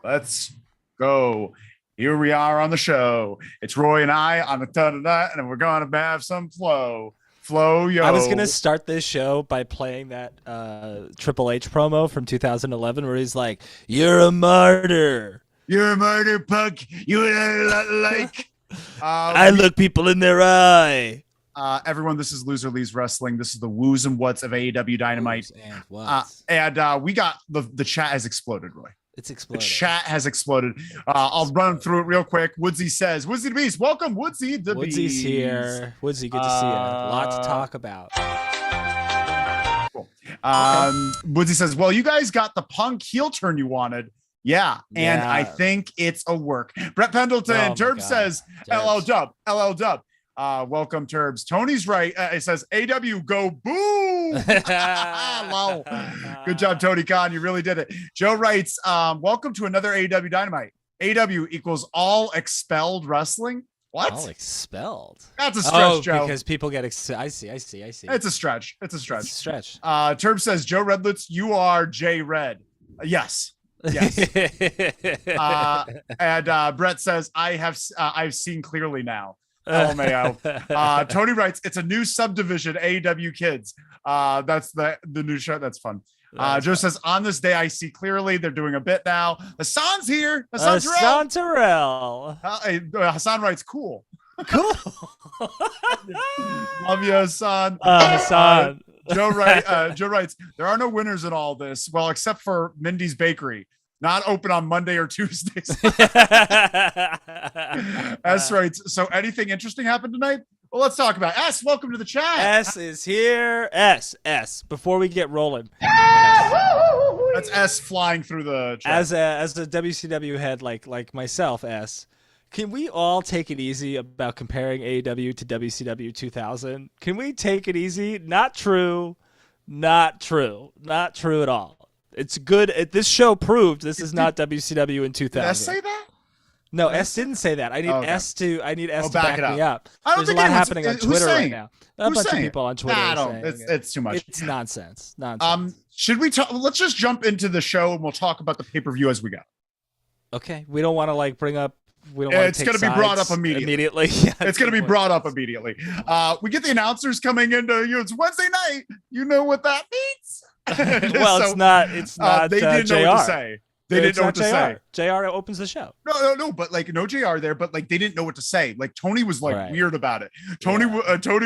Let's go. Here we are on the show. It's Roy and I on the tonight, and we're gonna have some flow. Flow, yo. I was gonna start this show by playing that Triple H promo from 2011, where he's like, "You're a martyr. You're a murder punk. You like." I look people in their eye. Everyone, this is Loser Leaves Wrestling. This is the woos and whats of AEW Dynamite. And we got the chat has exploded, Roy. It's exploded. The chat has exploded. I'll run through it real quick. Woodsy says, Woodsy the Beast, welcome, Woodsy the Beast. Woodsy's here. Woodsy, good to see you. A lot to talk about. Cool. Woodsy says, well, you guys got the punk heel turn you wanted. Yeah, and I think it's a work. Brett Pendleton, Terb says, LL Dub. Welcome, Turbs. Tony's right. It says, AW go boom. Wow. Good job, Tony Khan. You really did it. Joe writes, welcome to another AEW Dynamite. AEW equals all expelled wrestling. What? All expelled? That's a stretch, Joe. Because people get I see. It's a stretch. Terb says, Joe Redlitz, you are Jay Red. Yes. And Brett says, I've seen clearly now. LMAO. Tony writes, it's a new subdivision, AEW Kids. That's the new show. That's fun. Joe says, on this day I see clearly. They're doing a bit now. Hassan's here. Hassan Terrell. Hassan writes, cool. Love you, Hassan. Hassan. Joe writes, there are no winners in all this. Well, except for Mindy's Bakery. Not open on Monday or Tuesdays. S writes, so anything interesting happened tonight? Well, let's talk about it. S, welcome to the chat. S is here. S. Before we get rolling. That's S flying through the chat. As a WCW head like myself, S, can we all take it easy about comparing AEW to WCW 2000? Can we take it easy? Not true at all. It's good. This show proved this is not WCW in 2000. Did S say that? No, S didn't say that. I need S to back me up. There's a lot happening on Twitter right now. A bunch of people on Twitter. It's too much. It's nonsense. Should we talk? Let's just jump into the show and we'll talk about the pay-per-view as we go. Okay. We don't want to bring up. It's going to be brought up immediately. Yeah, it's going to be brought up immediately. We get the announcers coming into it's Wednesday night. You know what that means? Well, so, it's not. They didn't know what to say. They didn't know what to say. JR opens the show. No, but no JR there, but they didn't know what to say. Like Tony was weird about it. Tony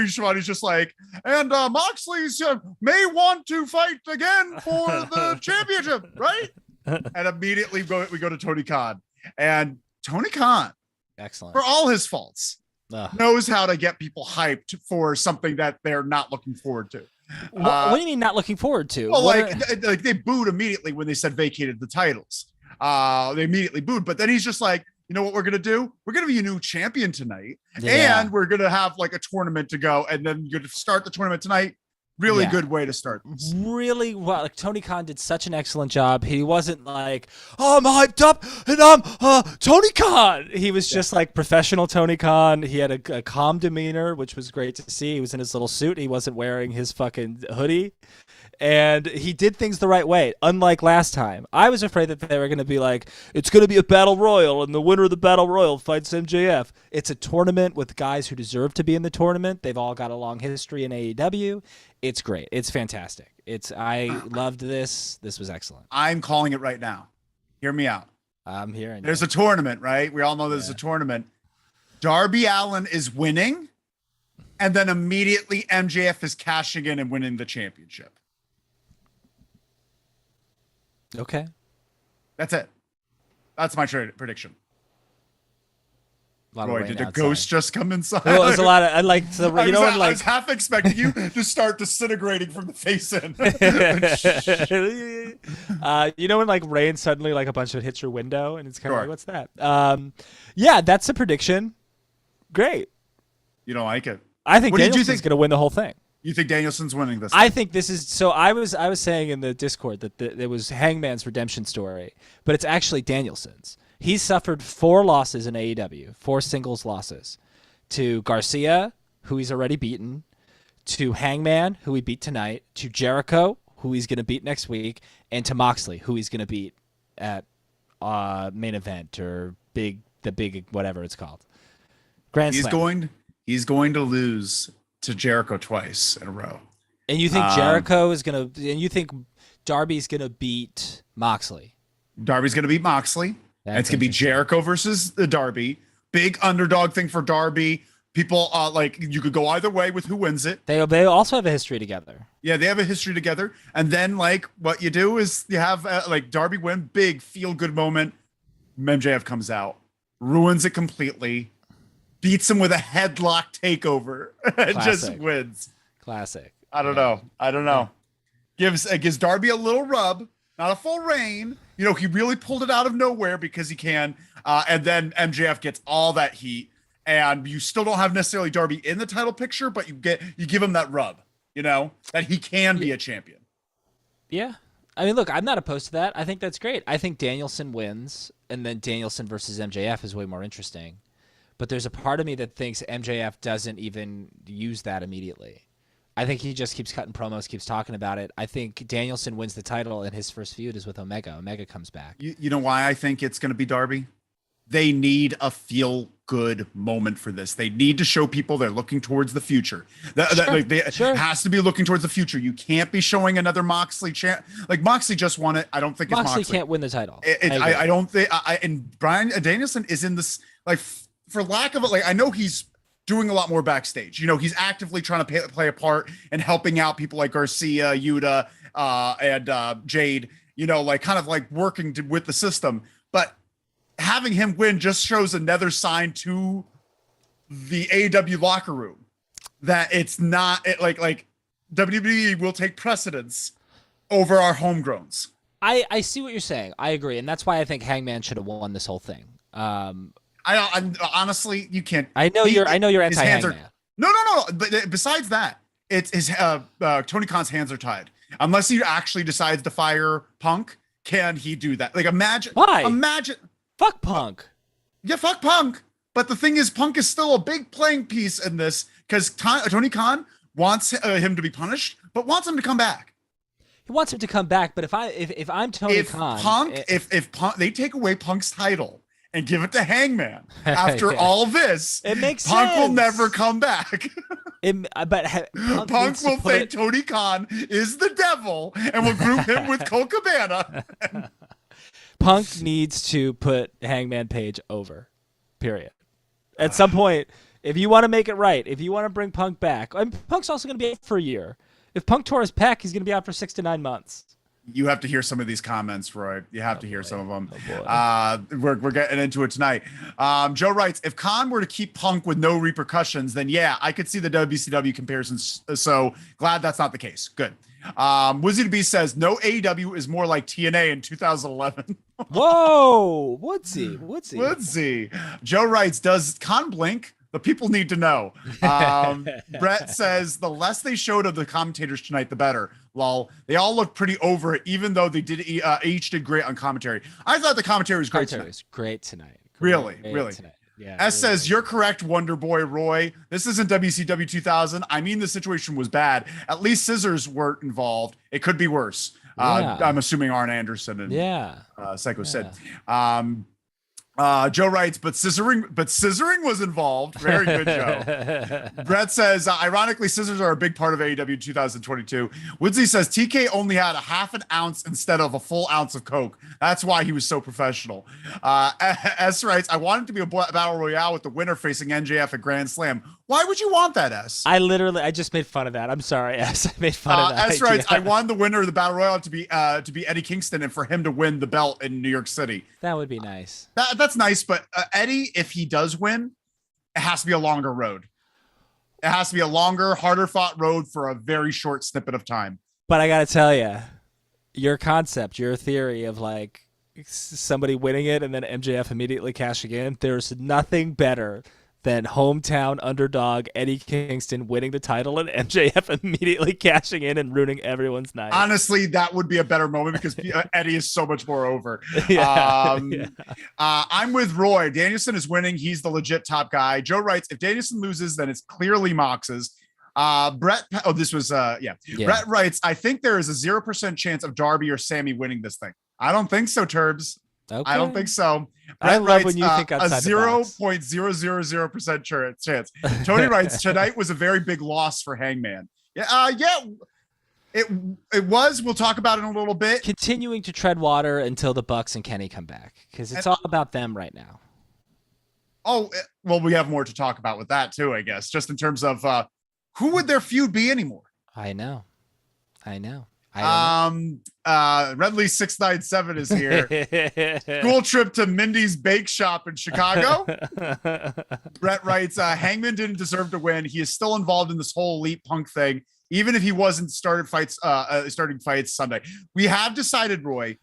Schiavone's just like, and Moxley's may want to fight again for the championship, right? And immediately we go to Tony Khan, and Tony Khan, excellent for all his faults, knows how to get people hyped for something that they're not looking forward to. What do you mean not looking forward to? Well, they booed immediately when they said vacated the titles. They immediately booed, but then he's just like, you know what we're gonna do? We're gonna be a new champion tonight, and we're gonna have like a tournament to go, and then you're gonna start the tournament tonight. Really good way to start this. Really well. Like Tony Khan did such an excellent job. He wasn't like, oh, I'm hyped up and I'm Tony Khan. He was just like professional Tony Khan. He had a calm demeanor, which was great to see. He was in his little suit. He wasn't wearing his fucking hoodie. And he did things the right way, unlike last time. I was afraid that they were going to be like, it's going to be a battle royal, and the winner of the battle royal fights MJF. It's a tournament with guys who deserve to be in the tournament. They've all got a long history in AEW. It's great. It's fantastic. I loved this. This was excellent. I'm calling it right now. Hear me out. I'm hearing. There's a tournament, right? We all know there's a tournament. Darby Allin is winning, and then immediately MJF is cashing in and winning the championship. Okay. That's it. That's my prediction. Roy, did a ghost just come inside? Well, it was a lot of. I was half expecting you to start disintegrating from the face in. When like rain suddenly like a bunch of it hits your window and it's kind of like, what's that? Yeah, that's a prediction. Great. You don't like it? I think Danielson's going to win the whole thing. You think Danielson's winning this? I think this is so. I was saying in the Discord that it was Hangman's redemption story, but it's actually Danielson's. He's suffered 4 losses in AEW, 4 singles losses to Garcia, who he's already beaten, to Hangman, who he beat tonight, to Jericho, who he's going to beat next week, and to Moxley, who he's going to beat at main event or the big whatever it's called. Grand He's Slam. He's going to lose to Jericho twice in a row. And you think Jericho is gonna? And you think Darby's gonna beat Moxley? Darby's going to beat Moxley. And it's going to be Jericho versus the Darby. Big underdog thing for Darby. People like you could go either way with who wins it. They also have a history together. Yeah, they have a history together. And then like what you do is you have like Darby win, big feel good moment. MJF comes out, ruins it completely, beats him with a headlock takeover, and just wins. Classic. I don't know. Gives Darby a little rub, not a full reign. You know, he really pulled it out of nowhere because he can. And then MJF gets all that heat. And you still don't have necessarily Darby in the title picture, but you give him that rub, you know, that he can be a champion. Yeah. I mean, look, I'm not opposed to that. I think that's great. I think Danielson wins, and then Danielson versus MJF is way more interesting. But there's a part of me that thinks MJF doesn't even use that immediately. I think he just keeps cutting promos, keeps talking about it. I think Danielson wins the title, and his first feud is with Omega. Omega comes back. You know why I think it's going to be Darby? They need a feel-good moment for this. They need to show people they're looking towards the future. Has to be looking towards the future. You can't be showing another Moxley chant. Like Moxley just won it. I don't think Moxley it's Moxley can't win the title. I don't think. And Bryan Danielson is in this, like, for lack of it. Like, I know he's doing a lot more backstage. You know, he's actively trying to play a part and helping out people like Garcia, Yoona, and Jade. You know, like kind of like working with the system, but having him win just shows another sign to the AEW locker room that it's not like WWE will take precedence over our homegrowns. I see what you're saying. I agree. And that's why I think Hangman should have won this whole thing. I honestly, you can't. I know you're anti-Hangman. No. But besides that, it's his Tony Khan's hands are tied. Unless he actually decides to fire Punk, can he do that? Like imagine. Why? Imagine. Fuck Punk. Yeah, fuck Punk. But the thing is, Punk is still a big playing piece in this because Tony Khan wants him to be punished, but wants him to come back. He wants him to come back, but if I'm Tony Khan, if Punk, they take away Punk's title and give it to Hangman after all this, it makes Punk sense. will never come back. Punk will think Tony Khan is the devil and will group him with Colt Cabana. Punk needs to put Hangman Page over, period. At some point, if you want to make it right, if you want to bring Punk back, Punk's also going to be out for a year. If Punk tore his pec, he's going to be out for 6 to 9 months. You have to hear some of these comments, Roy. You have to hear some of them. We're getting into it tonight. Joe writes, if Khan were to keep Punk with no repercussions, then yeah, I could see the WCW comparisons. So glad that's not the case. Good. Wizzy the Beast says no AEW is more like TNA in 2011. Whoa, Woodsy. Joe writes, does Khan blink? The people need to know. Brett says the less they showed of the commentators tonight, the better. Lol. They all look pretty over it, even though they did each did great on commentary. I thought the commentary was great tonight. Great tonight. Really. Tonight. Yeah, S says, you're correct, Wonder Boy Roy. This isn't WCW 2000. I mean, the situation was bad. At least scissors weren't involved. It could be worse. I'm assuming Arn Anderson and Psycho Sid. Joe writes, but scissoring was involved. Very good, Joe. Brett says, ironically, scissors are a big part of AEW 2022. Woodsy says TK only had a half an ounce instead of a full ounce of Coke. That's why he was so professional. S writes, I want it to be a battle royale with the winner facing MJF at Grand Slam. Why would you want that, S? I just made fun of that. I'm sorry, S. I made fun of that. S writes, I want the winner of the battle royale to be Eddie Kingston and for him to win the belt in New York City. That would be nice. That's nice, but Eddie, if he does win, it has to be a longer road. It has to be a longer, harder fought road for a very short snippet of time. But I got to tell you, your concept, your theory of like somebody winning it and then MJF immediately cashing in, there's nothing better than hometown underdog Eddie Kingston winning the title and MJF immediately cashing in and ruining everyone's night. Honestly, that would be a better moment because Eddie is so much more over. I'm with Roy. Danielson is winning. He's the legit top guy. Joe writes, if Danielson loses, then it's clearly Mox's. Brett writes, I think there is a 0% chance of Darby or Sammy winning this thing. I don't think so, Turbs. Okay. I don't think so. I Brett love writes, when you think outside the box. 0.000% chance. Tony writes, tonight was a very big loss for Hangman. It was. We'll talk about it in a little bit. Continuing to tread water until the Bucks and Kenny come back, because it's all about them right now. Oh, well, we have more to talk about with that too, I guess, just in terms of who would their feud be anymore? I know. Redley 697 is here. School trip to Mindy's Bake Shop in Chicago. Brett writes, Hangman didn't deserve to win. He is still involved in this whole Elite Punk thing, even if he wasn't starting fights Sunday. We have decided, Roy,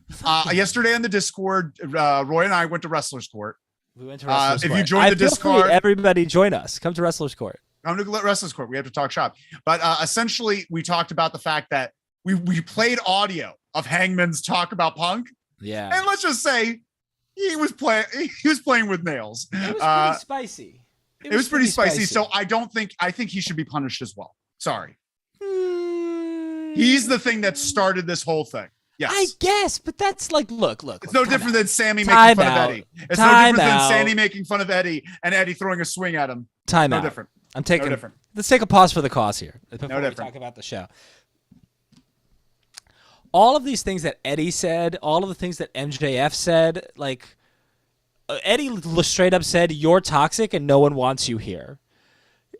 yesterday on the Discord, Roy and I went to Wrestler's Court. We went to Wrestler's Court. If you join the Discord, everybody join us. Come to Wrestler's Court. Come to Wrestler's Court. We have to talk shop. But essentially, we talked about the fact that we played audio of Hangman's talk about Punk. Yeah. And let's just say he was playing with nails. It was pretty spicy. It was pretty spicy. So I think he should be punished as well. Sorry. He's the thing that started this whole thing. Yes. I guess, but that's like, look. It's no different than Sammy making fun of Eddie. It's no different than Sammy making fun of Eddie and Eddie throwing a swing at him. No different. Let's take a pause for the cause here before we talk about the show. All of these things that Eddie said, all of the things that MJF said, like Eddie straight up said, "You're toxic and no one wants you here."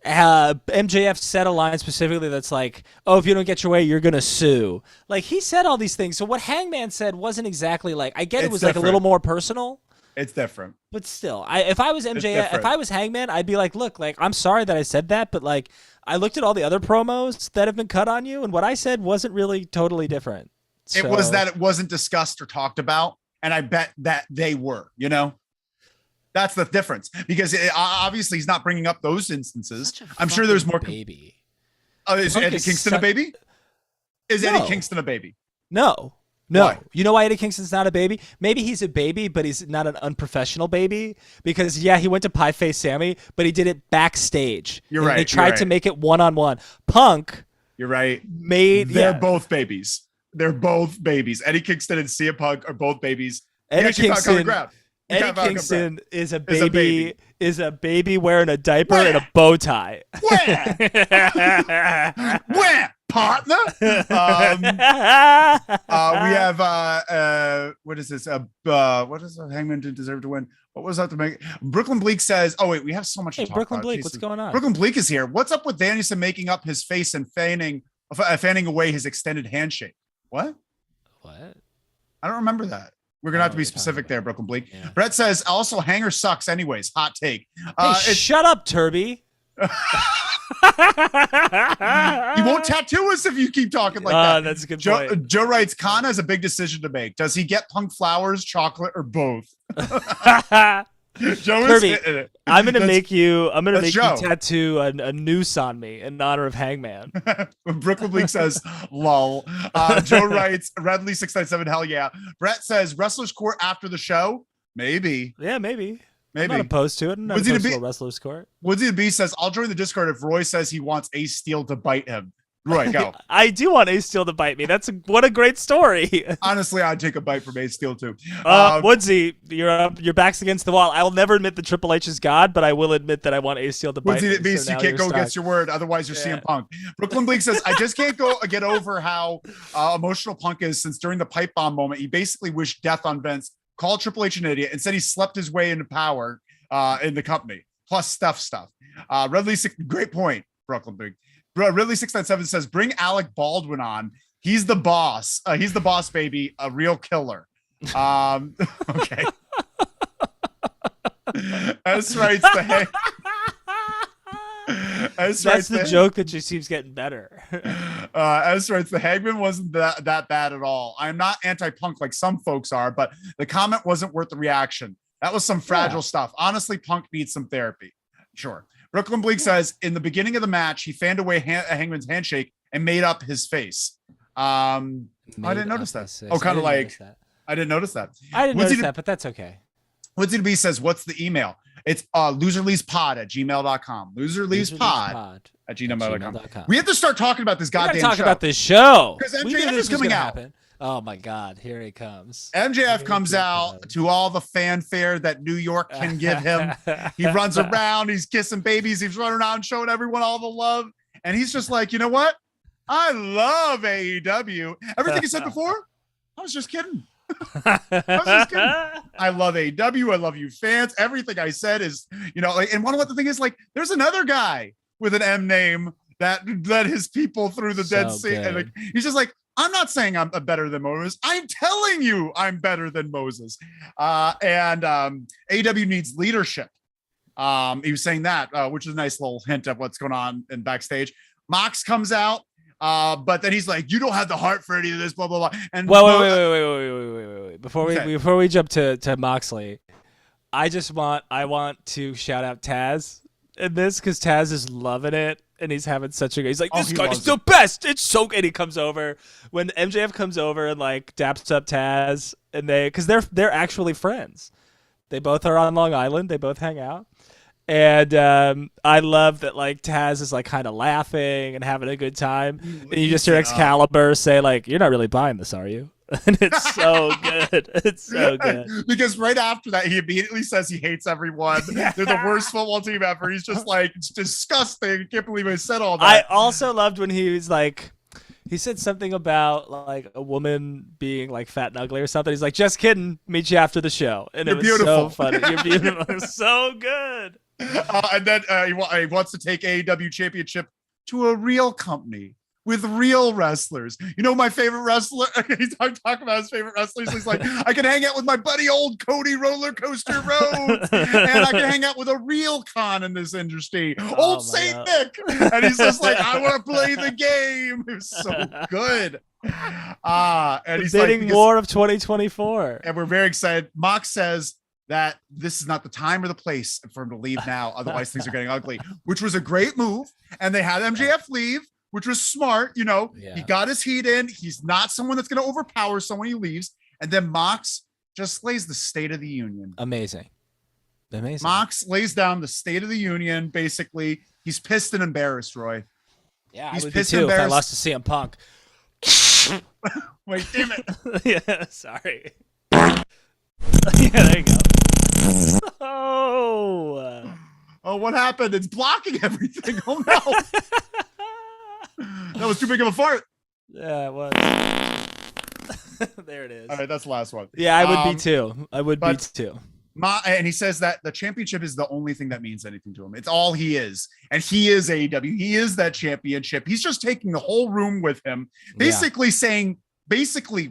MJF said a line specifically that's like, "Oh, if you don't get your way, you're gonna sue." Like he said all these things. So what Hangman said wasn't exactly like. I get it was different. Like a little more personal. It's different. But still, if I was MJF, if I was Hangman, I'd be like, "Look, like I'm sorry that I said that, but like I looked at all the other promos that have been cut on you, and what I said wasn't really totally different." So, it was that it wasn't discussed or talked about, and I bet that they were. That's the difference, because obviously he's not bringing up those instances. I'm sure there's more. Baby. Is Eddie Kingston a baby? Eddie Kingston a baby? No. Why? You know why Eddie Kingston's not a baby? Maybe he's a baby, but he's not an unprofessional baby, because he went to Pie Face Sammy, but he did it backstage. You're right. They tried to make it one-on-one. Punk. You're right. They're both babies. They're both babies. Eddie Kingston and CM Punk are both babies. Eddie Kingston is a baby wearing a diaper and a bow tie. Where? Partner? We have what is this? What does Hangman deserve to win? What was that to make? Brooklyn Bleak says, "Oh wait, we have so much to talk Brooklyn about." Bleak, what's going on? Brooklyn Bleak is here. What's up with Danielson making up his face and fanning away his extended handshake? What? I don't remember that. We're gonna have to be specific there, Brooklyn Bleak. Yeah. Brett says, "Also, Hanger sucks anyways." Hot take. Shut up, Turby. You won't tattoo us if you keep talking like that. That's a good point. Joe writes, Khan has a big decision to make. Does he get Punk flowers, chocolate, or both? Turby, I'm gonna make you tattoo a noose on me in honor of Hangman. Brooklyn Bleak says, "Lol." Joe writes, Redley 697, hell yeah. Brett says, Wrestler's Court after the show? Maybe. Yeah, maybe. I'm not opposed to it. I'm not opposed to a Wrestler's Court. Woodsy the Beast says, I'll join the Discord if Roy says he wants Ace Steel to bite him. Roy, go. I do want Ace Steel to bite me. What a great story. Honestly, I'd take a bite from Ace Steel too. Woodsy, your back's against the wall. I will never admit that Triple H is God, but I will admit that I want Ace Steel to bite me. Woodsy the Beast, you can't go against your word. Otherwise, you're CM Punk. Brooklyn Bleak says, I just can't get over how emotional Punk is, since during the pipe bomb moment, he basically wished death on Vince, called Triple H an idiot, and said he slept his way into power in the company, plus stuff. Redley, great point, Brooklyn Bleak. Ridley 697 says, bring Alec Baldwin on. He's the boss. He's the boss, baby. A real killer. Okay. That's right. That's the joke that just keeps getting better. As writes, the Hangman wasn't that bad at all. I'm not anti-Punk like some folks are, but the comment wasn't worth the reaction. That was some fragile stuff. Honestly, Punk needs some therapy. Sure. Brooklyn Bleak says, in the beginning of the match, he fanned away Hangman's handshake and made up his face. I didn't notice that. Kind of like, I didn't notice that. I didn't notice that, but that's okay. Woodsy the Beast says, what's the email? It's loserleavespod@gmail.com. Loserleavespod@gmail.com. We have to start talking about this goddamn show. Talk about this show. Because MJF is coming out. Oh my God, here he comes. MJF comes out to all the fanfare that New York can give him. He runs around, he's kissing babies, he's running around showing everyone all the love. And he's just like, you know what? I love AEW. Everything he said before, I was just kidding. I love AEW. I love you fans. Everything I said is, and one of what the thing is, like, there's another guy with an M name that led his people through the Dead Sea. And like, he's just like, I'm not saying I'm better than Moses. I'm telling you I'm better than Moses. And AEW needs leadership. He was saying that, which is a nice little hint of what's going on in backstage. Mox comes out, but then he's like, you don't have the heart for any of this, blah, blah, blah. And wait. Before we jump to Moxley, I want to shout out Taz in this, because Taz is loving it. And he's having such a good. He's like, this guy is the best. It's so good. He comes over when MJF comes over and like daps up Taz, and because they're actually friends. They both are on Long Island. They both hang out, and I love that like Taz is like kind of laughing and having a good time. And you just hear Excalibur say like, "You're not really buying this, are you?" And it's so good. It's so good. Because right after that, he immediately says he hates everyone. They're the worst football team ever. He's just like, it's disgusting. I can't believe I said all that. I also loved when he was like, he said something about like a woman being like fat and ugly or something. He's like, just kidding. Meet you after the show. And it was beautiful. So funny. You're beautiful. It was so good. And then he wants to take AEW Championship to a real company with real wrestlers. You know, my favorite wrestler, he's talking about his favorite wrestlers. He's like, I can hang out with my buddy old Cody Roller Coaster Rhodes, and I can hang out with a real con in this industry, old Saint Nick. And he's just like, I want to play the game. It was so good. And he's bidding war of 2024. And we're very excited. Mox says that this is not the time or the place for him to leave now. Otherwise, things are getting ugly, which was a great move. And they had MJF leave, which was smart. He got his heat in. He's not someone that's going to overpower someone he leaves. And then Mox just lays the State of the Union. Amazing. Mox lays down the State of the Union. Basically, he's pissed and embarrassed, Roy. Yeah, he's pissed and embarrassed. If I lost to CM Punk. Wait, damn it. Yeah, sorry. Yeah, there you go. Oh, what happened? It's blocking everything. Oh, no. That was too big of a fart. Yeah, it was. There it is. All right, that's the last one. Yeah, I would be too. Be too. And he says that the championship is the only thing that means anything to him. It's all he is. And he is AEW. He is that championship. He's just taking the whole room with him, basically saying,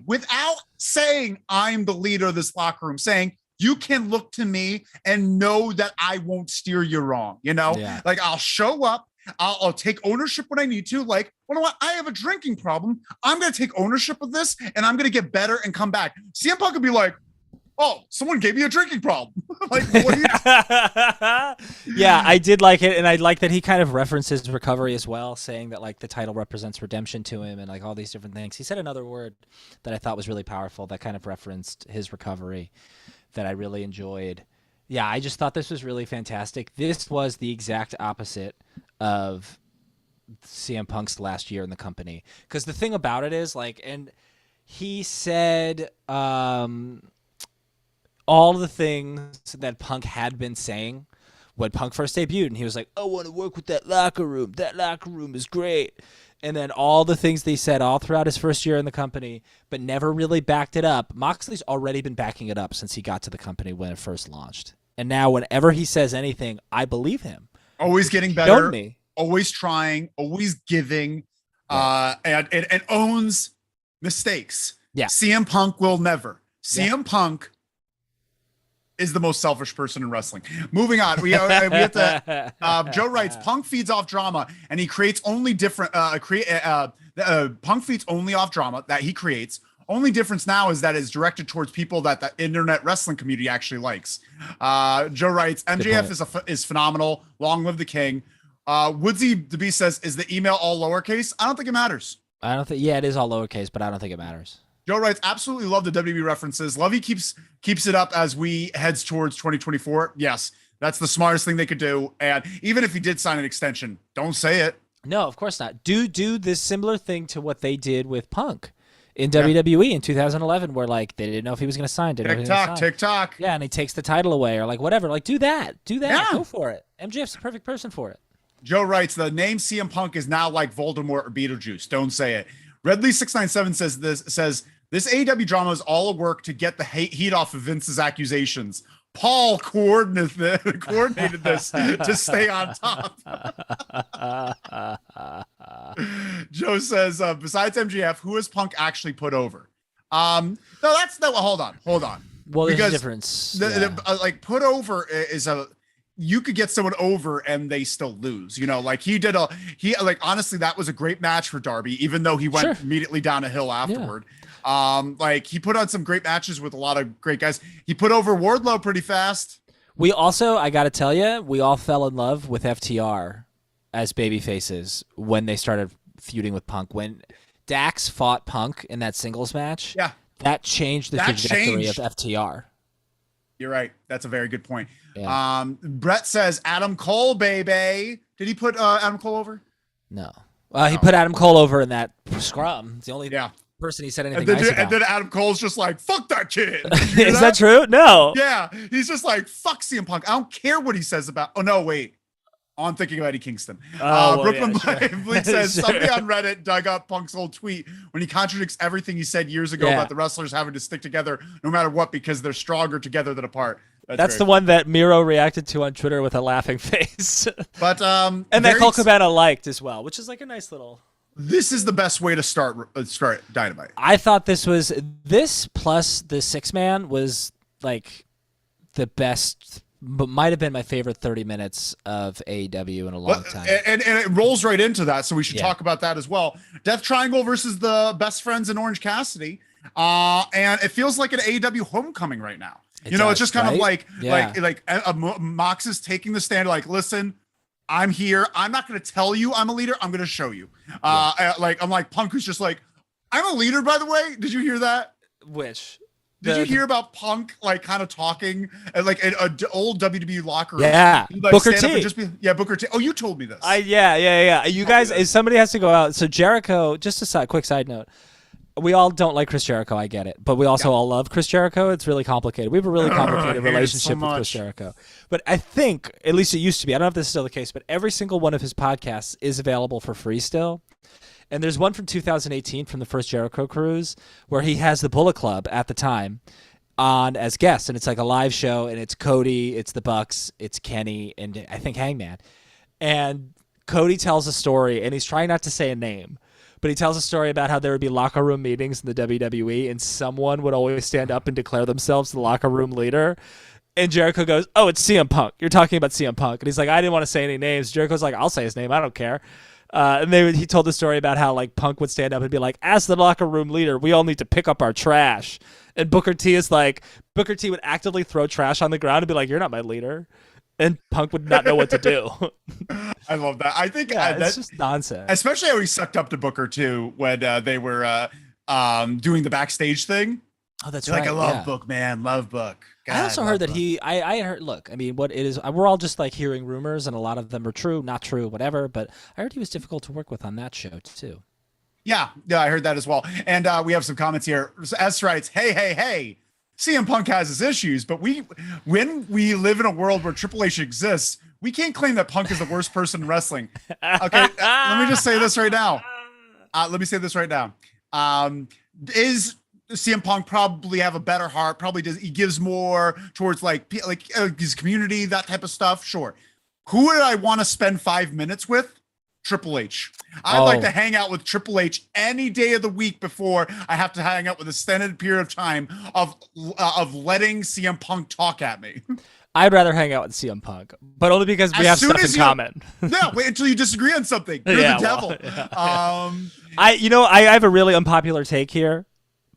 without saying I'm the leader of this locker room, saying, you can look to me and know that I won't steer you wrong. Like I'll show up. I'll take ownership when I need to. Like, you know what? I have a drinking problem. I'm going to take ownership of this and I'm going to get better and come back. CM Punk could be like, oh, someone gave me a drinking problem. Like, what are you? Yeah, I did like it. And I like that he kind of references recovery as well, saying that like the title represents redemption to him and like all these different things. He said another word that I thought was really powerful that kind of referenced his recovery that I really enjoyed. Yeah, I just thought this was really fantastic. This was the exact opposite of CM Punk's last year in the company. Because the thing about it is, like, and he said all the things that Punk had been saying when Punk first debuted. And he was like, I want to work with that locker room. That locker room is great. And then all the things they said all throughout his first year in the company, but never really backed it up. Moxley's already been backing it up since he got to the company when it first launched. And now whenever he says anything, I believe him. Always getting better, always trying, always giving, and owns mistakes. Yeah. CM Punk will never. CM Punk is the most selfish person in wrestling. Moving on, we have to. Joe writes, Punk feeds off drama, and he creates only different. Punk feeds only off drama that he creates. Only difference now is that it's directed towards people that the internet wrestling community actually likes. Joe writes, MJF is phenomenal. Long live the king. Woodsy the Beast says, is the email all lowercase? I don't think it matters. I don't think. Yeah, it is all lowercase, but I don't think it matters. Joe writes, absolutely love the WWE references. Lovey keeps it up as we heads towards 2024. Yes, that's the smartest thing they could do. And even if he did sign an extension, don't say it. No, of course not. Do this similar thing to what they did with Punk. in WWE in 2011, where like they didn't know if he was going to sign. TikTok. Yeah, and he takes the title away or like whatever. Like do that. Yeah. Go for it. MJF's the perfect person for it. Joe writes, the name CM Punk is now like Voldemort or Beetlejuice. Don't say it. Redley697 says this AEW drama is all a work to get the heat off of Vince's accusations. Paul coordinated this to stay on top. Joe says, besides MJF, who has Punk actually put over? Hold on. Well, there's a difference. Like put over is you could get someone over and they still lose, like honestly, that was a great match for Darby, even though he went immediately down a hill afterward. Like he put on some great matches with a lot of great guys. He put over Wardlow pretty fast. We also, I got to tell you, we all fell in love with FTR as baby faces when they started feuding with Punk. When Dax fought Punk in that singles match, that changed the trajectory of FTR. You're right. That's a very good point. Yeah. Brett says Adam Cole, baby. Did he put Adam Cole over? No. He put Adam Cole over in that scrum. It's the only person he said anything nice about. And then Adam Cole's just like, fuck that kid. Is that true? No. Yeah. He's just like, fuck CM Punk. I don't care what he says about. Oh, no, wait. Oh, I'm thinking of Eddie Kingston. Brooklyn Bleak says somebody on Reddit dug up Punk's old tweet when he contradicts everything he said years ago about the wrestlers having to stick together no matter what because they're stronger together than apart. That's the one that Miro reacted to on Twitter with a laughing face. But and that Colt Cabana liked as well, which is like a nice little. This is the best way to start Dynamite. I thought this plus the 6-man was like the best. But might have been my favorite 30 minutes of AEW in a long time. And it rolls right into that, so we should talk about that as well. Death Triangle versus the Best Friends in Orange Cassidy. And it feels like an AEW homecoming right now. It's just kind of like Mox is taking the stand like, listen, I'm here. I'm not going to tell you I'm a leader. I'm going to show you. I'm like Punk who's just like, I'm a leader, by the way. Did you hear that? Which? Did you hear about Punk like kind of talking like an old WWE locker room? Yeah, like, Booker T. Booker T. Oh, you told me this. Yeah. You guys, somebody has to go out. So Jericho, just a quick side note. We all don't like Chris Jericho. I get it, but we also all love Chris Jericho. It's really complicated. We have a really complicated relationship with Chris Jericho. But I think, at least it used to be. I don't know if this is still the case, but every single one of his podcasts is available for free still. And there's one from 2018 from the first Jericho cruise where he has the Bullet Club at the time on as guests. And it's like a live show, and it's Cody, it's the Bucks, it's Kenny, and I think Hangman. And Cody tells a story, and he's trying not to say a name, but he tells a story about how there would be locker room meetings in the WWE, and someone would always stand up and declare themselves the locker room leader. And Jericho goes, oh, it's CM Punk. You're talking about CM Punk. And he's like, I didn't want to say any names. Jericho's like, I'll say his name. I don't care. And he told the story about how like Punk would stand up and be like, as the locker room leader, we all need to pick up our trash. And Booker T would actively throw trash on the ground and be like, you're not my leader. And Punk would not know what to do. I love that. I think that's just nonsense. Especially how he sucked up to Booker too when they were doing the backstage thing. Oh, that's right. Like, I love Book, man. Love Book. God, I also heard that I heard, look, I mean, what it is, we're all just like hearing rumors, and a lot of them are true, not true, whatever, but I heard he was difficult to work with on that show too. Yeah, I heard that as well. And we have some comments here. S writes, hey, CM Punk has his issues, but when we live in a world where Triple H exists, we can't claim that Punk is the worst person in wrestling. Okay, let me just say this right now. Is CM Punk probably have a better heart? Probably does. He gives more towards like his community, that type of stuff. Sure. Who would I want to spend 5 minutes with? Triple H. I'd like to hang out with Triple H any day of the week before I have to hang out with a extended period of time of letting CM Punk talk at me. I'd rather hang out with CM Punk, but only because we have stuff in common. No, wait until you disagree on something. You're the devil. I have a really unpopular take here,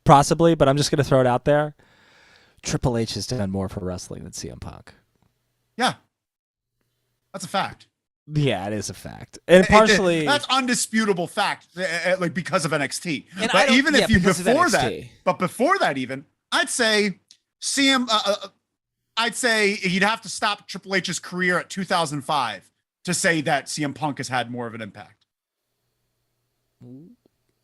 possibly, but I'm just going to throw it out there. Triple H has done more for wrestling than CM Punk. Yeah, that's a fact. Yeah, it is a fact, and partially that's undisputable fact. Like because of NXT, and but even if you before that, even I'd say CM. I'd say you'd have to stop Triple H's career at 2005 to say that CM Punk has had more of an impact.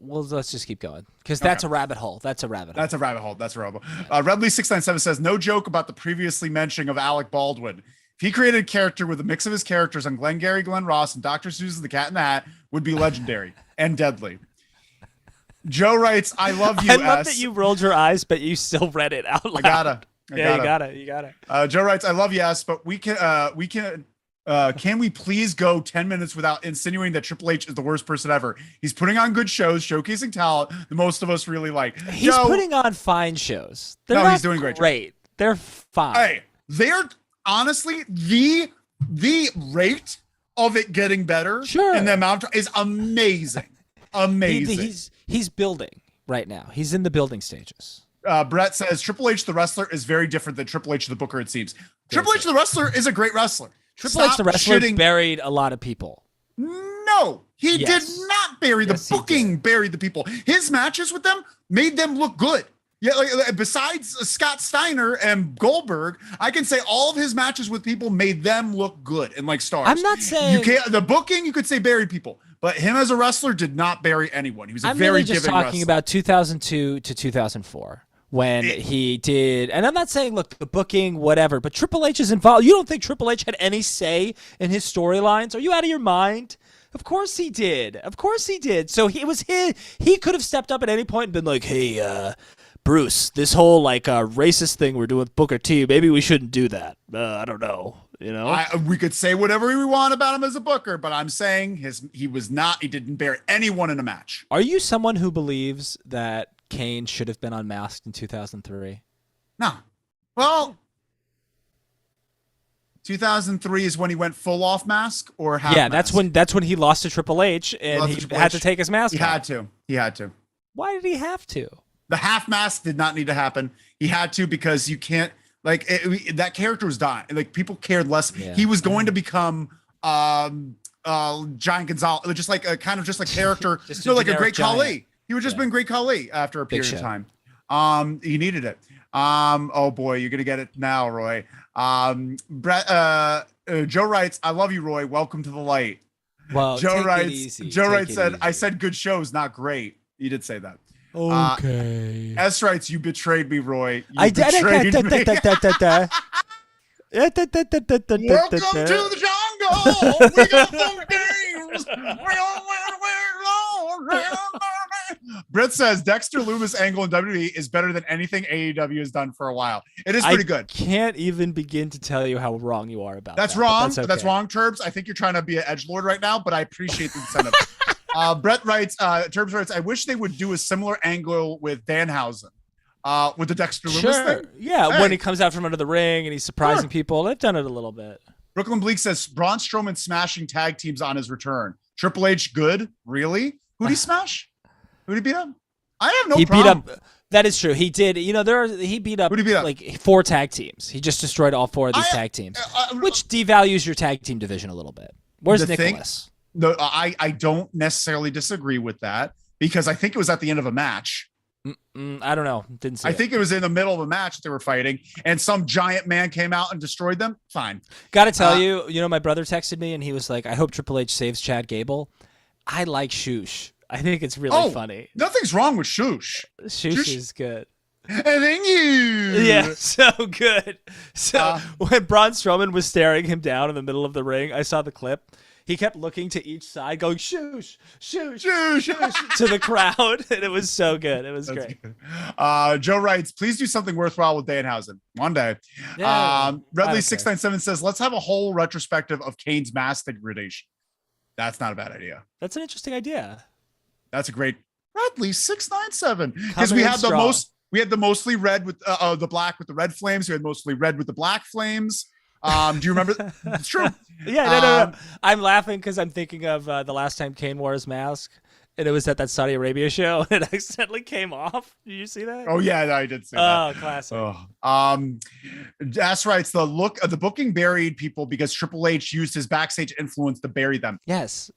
Well, let's just keep going because that's a rabbit hole. That's a rabbit hole. That's a rabbit hole. That's a rabbit hole. Redley697 says, no joke about the previously mentioning of Alec Baldwin. If he created a character with a mix of his characters on Glengarry Glen Ross and Dr. Seuss's The Cat in the Hat, would be legendary and deadly. Joe writes, I love you, I love that you rolled your eyes, but you still read it out loud. You got it. Joe writes, I love you, S, but can we please go 10 minutes without insinuating that Triple H is the worst person ever? He's putting on good shows, showcasing talent that most of us really like. He's putting on fine shows. He's doing great. They're fine. Hey, they're honestly the rate of it getting better. Sure. And the amount is amazing. Amazing. He's building right now. He's in the building stages. Brett says Triple H the wrestler is very different than Triple H the booker, it seems. Triple H the wrestler is a great wrestler. Triple H the wrestler buried a lot of people. No, he did not bury the booking, buried the people. His matches with them made them look good. Yeah, like besides Scott Steiner and Goldberg, I can say all of his matches with people made them look good and like stars. I'm not saying you can't. The booking, you could say buried people, but him as a wrestler did not bury anyone. He was a very just giving talking wrestler. about 2002 to 2004 when he did. And I'm not saying look the booking whatever, but Triple H is involved. You don't think Triple H had any say in his storylines? Are you out of your mind? Of course he did. So he could have stepped up at any point and been like, hey, Bruce, this whole like racist thing we're doing with Booker T, maybe we shouldn't do that. I don't know. You know, we could say whatever we want about him as a booker, but I'm saying he didn't bury anyone in a match. Are you someone who believes that Kane should have been unmasked in 2003? No. Well, 2003 is when he went full off mask or half mask? that's when he lost to Triple H and he had to take his mask off. He had to. Why did he have to? The half mask did not need to happen. He had to because you can't that character was dying. Like people cared less. Yeah. He was going to become Giant Gonzalez, just like a kind of just a character, like a great Khali. He would just been great Khali after a period of time. He needed it. Oh boy, you're gonna get it now, Roy. Brett, Joe writes, I love you, Roy. Welcome to the light. Well, Joe writes, said, I said good shows, not great. You did say that. Okay. S writes, you betrayed me, Roy. I did. Welcome to the jungle. We got fun games. Brett says Dexter Lumis angle in WWE is better than anything AEW has done for a while. It is pretty good. Can't even begin to tell you how wrong you are about that's that. Wrong. That's okay. That's wrong, Turbs. I think you're trying to be an edgelord right now, but I appreciate the incentive. Brett writes, Turbs writes, I wish they would do a similar angle with Danhausen. With the Dexter Lumis thing? Yeah, when he comes out from under the ring and he's surprising people. They've done it a little bit. Brooklyn Bleak says Braun Strowman smashing tag teams on his return. Triple H good? Really? Who'd he smash? Who'd he beat up? I have no problem. Beat up. That is true. He did. You know, he beat up like 4 tag teams. He just destroyed all 4 of these tag teams, which devalues your tag team division a little bit. Where's Nicholas? No, I don't necessarily disagree with that because I think it was at the end of a match. I don't know. Didn't see. I think it was in the middle of a match they were fighting, and some giant man came out and destroyed them. Fine. Got to tell you, my brother texted me and he was like, "I hope Triple H saves Chad Gable." I like Shoosh. I think it's really funny. Nothing's wrong with Shoosh. Shoosh is good. Thank you. Yeah, so good. So when Braun Strowman was staring him down in the middle of the ring, I saw the clip. He kept looking to each side, going shoosh, shoosh, shoosh, shoosh to the crowd, and it was so good. It was great. Joe writes, please do something worthwhile with Danhausen one day. Yeah, Redley697 says, let's have a whole retrospective of Kane's mass degradation. That's not a bad idea. That's an interesting idea. That's a great Redley697 because we had the mostly red with the black with the red flames. We had mostly red with the black flames. Do you remember? It's true. Yeah, no. I'm laughing because I'm thinking of the last time Kane wore his mask, and it was at that Saudi Arabia show, and it accidentally came off. Did you see that? Oh yeah, no, I did see that. Oh, classic. That's right. The look of the booking buried people because Triple H used his backstage influence to bury them. Yes.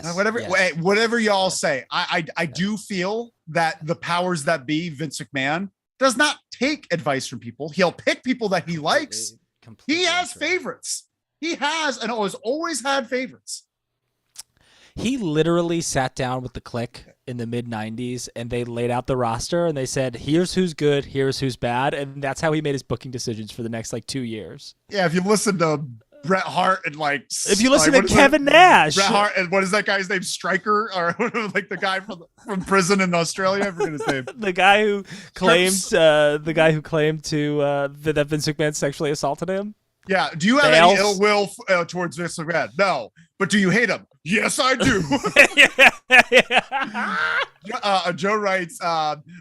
Whatever y'all say. I do feel that the powers that be, Vince McMahon, does not take advice from people. He'll pick people that he likes. He has favorites. He has and has always had favorites. He literally sat down with the Clique in the mid-90s, and they laid out the roster, and they said, here's who's good, here's who's bad, and that's how he made his booking decisions for the next, 2 years. Yeah, if you listen to Bret Hart and if you listen to Kevin Nash, Bret Hart and what is that guy's name? Striker, or the guy from prison in Australia? I forget his name. the guy who claimed to that Vince McMahon sexually assaulted him. Yeah. Do you have any ill will towards Vince McMahon? No. But do you hate him? Yes, I do. Joe writes,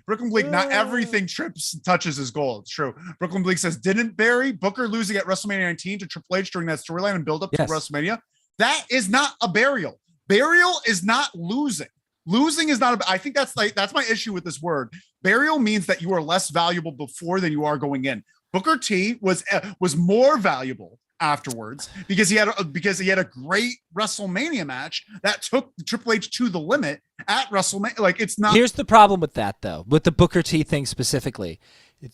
Brooklyn Bleak, not everything Trips touches his goal. It's true. Brooklyn Bleak says, didn't Barry Booker losing at WrestleMania 19 to Triple H during that storyline and build up to WrestleMania? That is not a burial. Burial is not losing. Losing is not I think that's my issue with this word. Burial means that you are less valuable before than you are going in. Booker T was more valuable afterwards because he had a great WrestleMania match that took Triple H to the limit at WrestleMania. It's not. Here's the problem with that, though, with the Booker T thing specifically.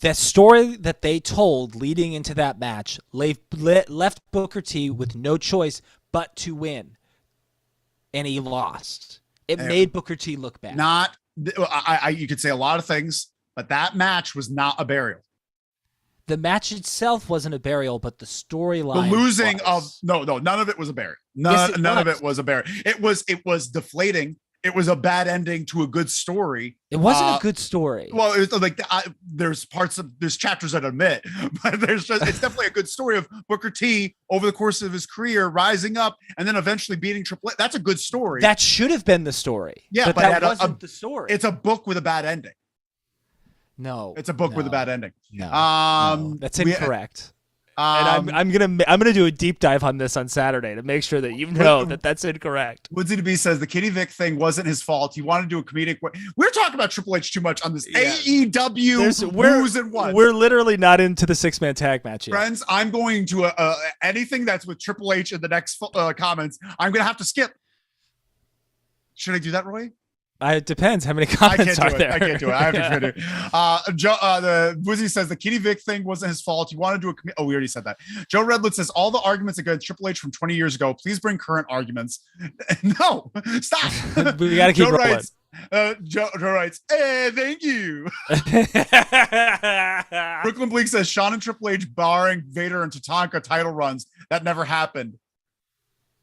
That story that they told leading into that match left Booker T with no choice but to win, and he lost. It made Booker T look bad. You could say a lot of things, but that match was not a burial. The match itself wasn't a burial, but the storyline. The losing none of it was a burial. None of it was a burial. It was deflating. It was a bad ending to a good story. It wasn't a good story. Well, it's there's chapters that admit, but it's definitely a good story of Booker T over the course of his career rising up and then eventually beating Triple H. That's a good story. That should have been the story. Yeah, but that wasn't the story. It's a book with a bad ending. No, it's a book with a bad ending. No, that's incorrect. And I'm gonna do a deep dive on this on Saturday to make sure that you know that's incorrect. Woodsy to B says the Kitty Vic thing wasn't his fault. He wanted to do a comedic way. We're talking about Triple H too much on this AEW who's and what. We're literally not into the 6-man tag match yet. Friends, I'm going to anything that's with Triple H in the next comments. I'm gonna have to skip. Should I do that, Roy? It depends how many comments are there. I can't do it. I have to finish. The Wizzy says the Kitty Vic thing wasn't his fault. He wanted to do we already said that. Joe Redwood says all the arguments against Triple H from 20 years ago. Please bring current arguments. No, stop. We got to keep rolling. Joe writes, hey, thank you. Brooklyn Bleak says Shawn and Triple H barring Vader and Tatanka title runs. That never happened.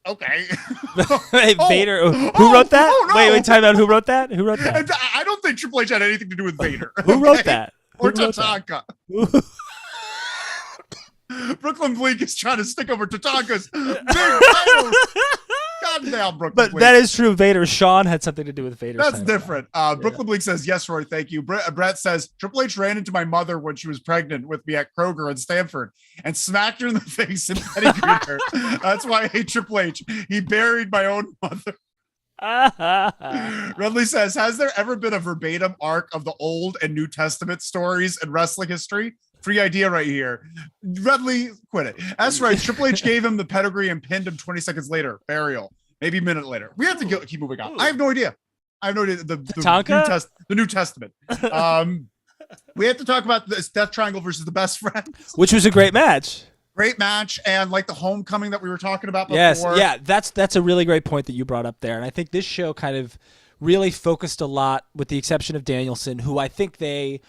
Okay. Hey, Vader. Who wrote that? Oh, no. Wait, time out. Who wrote that? I don't think Triple H had anything to do with Vader. Who wrote that? Or Tatanka. Brooklyn Bleak is trying to stick over Tatanka's big title. God damn, Brooklyn Bleak. But that is true. Shawn had something to do with Vader. That's different. Brooklyn Bleak says, yes, Roy, thank you. Brett says, Triple H ran into my mother when she was pregnant with me at Kroger in Stanford and smacked her in the face and pedigreed her. That's why I hate Triple H. He buried my own mother. Redley says, has there ever been a verbatim arc of the Old and New Testament stories in wrestling history? Free idea right here. Redley, quit it. That's right. Triple H gave him the pedigree and pinned him 20 seconds later. Burial. Maybe a minute later. We have to keep moving on. I have no idea. The New Testament. We have to talk about this Death Triangle versus the Best Friends. Which was a great match. Great match, and like the homecoming that we were talking about before. Yes, yeah, that's a really great point that you brought up there. And I think this show kind of really focused a lot, with the exception of Danielson, who the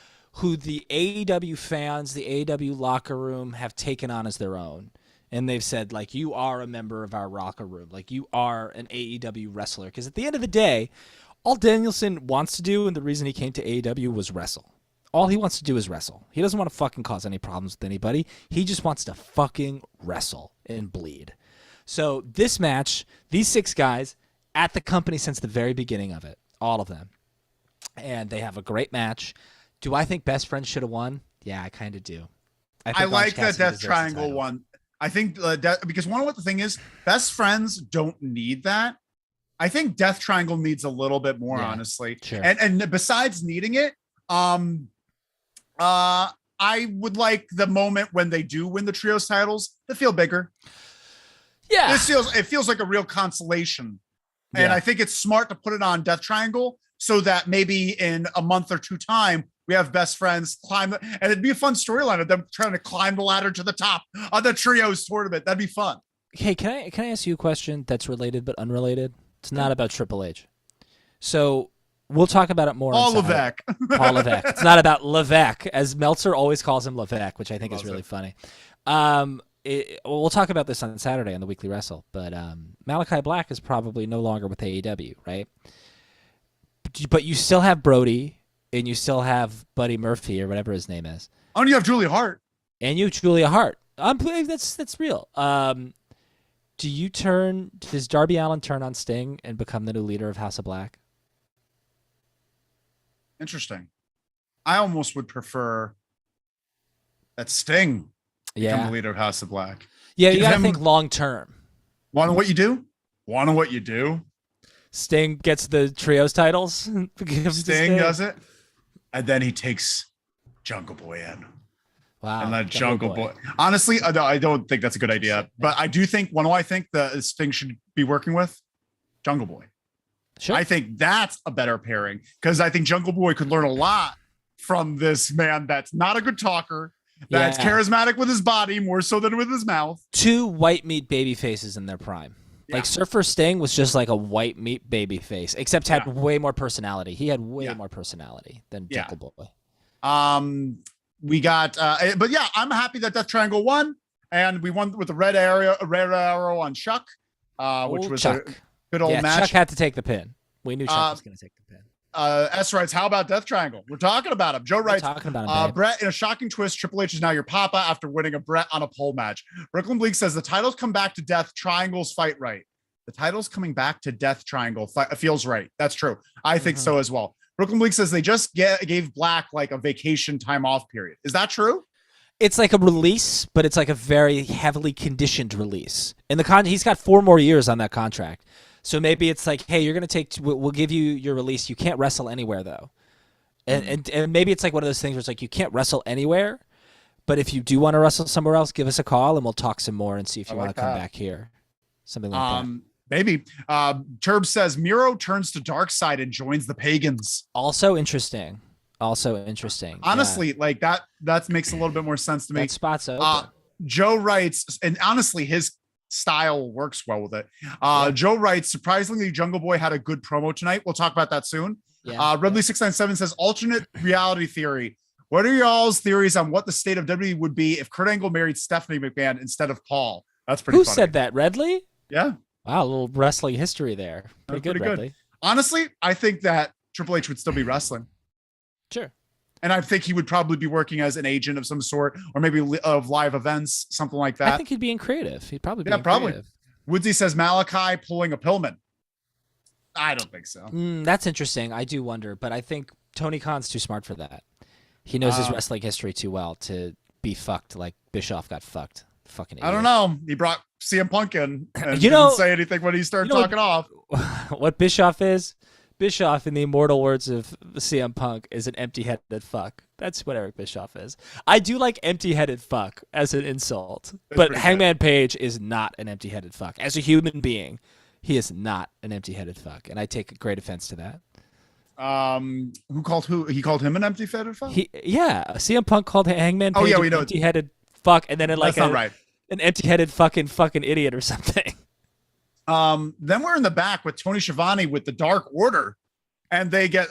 AEW fans, the AEW locker room have taken on as their own. And they've said, like, you are a member of our locker room. Like, you are an AEW wrestler. Because at the end of the day, all Danielson wants to do, and the reason he came to AEW, was wrestle. All he wants to do is wrestle. He doesn't want to fucking cause any problems with anybody. He just wants to fucking wrestle and bleed. So this match, these 6 guys at the company since the very beginning of it, all of them. And they have a great match. Do I think Best Friends should have won? Yeah, I kind of do. I like that Death Triangle one. I think because what the thing is, Best Friends don't need that. I think Death Triangle needs a little bit more, honestly. Sure. And besides needing it, I would like the moment when they do win the trios titles to feel bigger. Yeah, it feels like a real consolation, and I think it's smart to put it on Death Triangle so that maybe in a month or 2 time we have Best Friends climb, and it'd be a fun storyline of them trying to climb the ladder to the top of the trios tournament. That'd be fun. Hey, can I ask you a question that's related but unrelated? It's not about Triple H. So we'll talk about it more. Paul Levesque. Paul Levesque. It's not about Levesque, as Meltzer always calls him Levesque, which I think is really funny. We'll talk about this on Saturday on the Weekly Wrestle, but Malachi Black is probably no longer with AEW, right? But you still have Brody, and you still have Buddy Murphy, or whatever his name is. Oh, and you have Julia Hart. And you have Julia Hart. That's real. Does Darby Allin turn on Sting and become the new leader of House of Black? Interesting. I almost would prefer that Sting become the leader of House of Black. Yeah, you got to think long term. Want to what you do? Sting gets the trios titles. Sting does it, and then he takes Jungle Boy in. Wow. And that Jungle Boy. Honestly, I don't think that's a good idea. But I do think, one who I think the Sting should be working with, Jungle Boy. Sure. I think that's a better pairing, because I think Jungle Boy could learn a lot from this man that's not a good talker, that's charismatic with his body more so than with his mouth. Two white meat baby faces in their prime. Yeah. Like Surfer Sting was just like a white meat baby face, except had way more personality. He had way more personality than Jungle Boy. We got, but yeah, I'm happy that Death Triangle won, and we won with the red arrow on Chuck, which was Chuck. A good old match. Chuck had to take the pin. We knew Chuck was going to take the pin. S writes, how about Death Triangle? We're talking about him. Joe writes, talking about him, Brett, in a shocking twist, Triple H is now your papa after winning a Brett on a pole match. Brooklyn Bleak says the titles come back to Death Triangle's fight right. The titles coming back to Death Triangle feels right. That's true. I think so as well. Brooklyn Bleak says they just gave Black like a vacation time off period. Is that true? It's like a release, but it's like a very heavily conditioned release. And he's got 4 more years on that contract. So maybe it's like, hey, you're going to we'll give you your release. You can't wrestle anywhere though. And maybe it's like one of those things where it's like, you can't wrestle anywhere, but if you do want to wrestle somewhere else, give us a call and we'll talk some more and see if you want to come back here. Something like that. Maybe. Turb says Miro turns to dark side and joins the pagans. Also interesting. Honestly, like that makes a little bit more sense to me. That spot's open. Joe writes, and honestly, his style works well with it. Joe writes, surprisingly, Jungle Boy had a good promo tonight. We'll talk about that soon. Redley697 says, alternate reality theory. What are y'all's theories on what the state of WWE would be if Kurt Angle married Stephanie McMahon instead of Paul? That's pretty funny. Who said that? Redley? Yeah. Wow, a little wrestling history there. Pretty good, Redley. Honestly, I think that Triple H would still be wrestling. Sure. And I think he would probably be working as an agent of some sort, or maybe of live events, something like that. I think he'd be in creative. He'd probably be in probably. Creative. Woodsy says Malachi pulling a Pillman. I don't think so. That's interesting. I do wonder, but I think Tony Khan's too smart for that. He knows his wrestling history too well to be fucked like Bischoff got fucked. Fucking idiot. I don't know. He brought CM Punk in and didn't say anything when he started talking off. What Bischoff is? Bischoff, in the immortal words of CM Punk, is an empty-headed fuck. That's what Eric Bischoff is. I do like empty-headed fuck as an insult, but Hangman Page is not an empty-headed fuck. As a human being, he is not an empty-headed fuck, and I take great offense to that. Who? He called him an empty-headed fuck? CM Punk called Hangman Page an empty-headed fuck, and then an empty-headed fucking idiot or something. Then we're in the back with Tony Schiavone with the Dark Order, and they get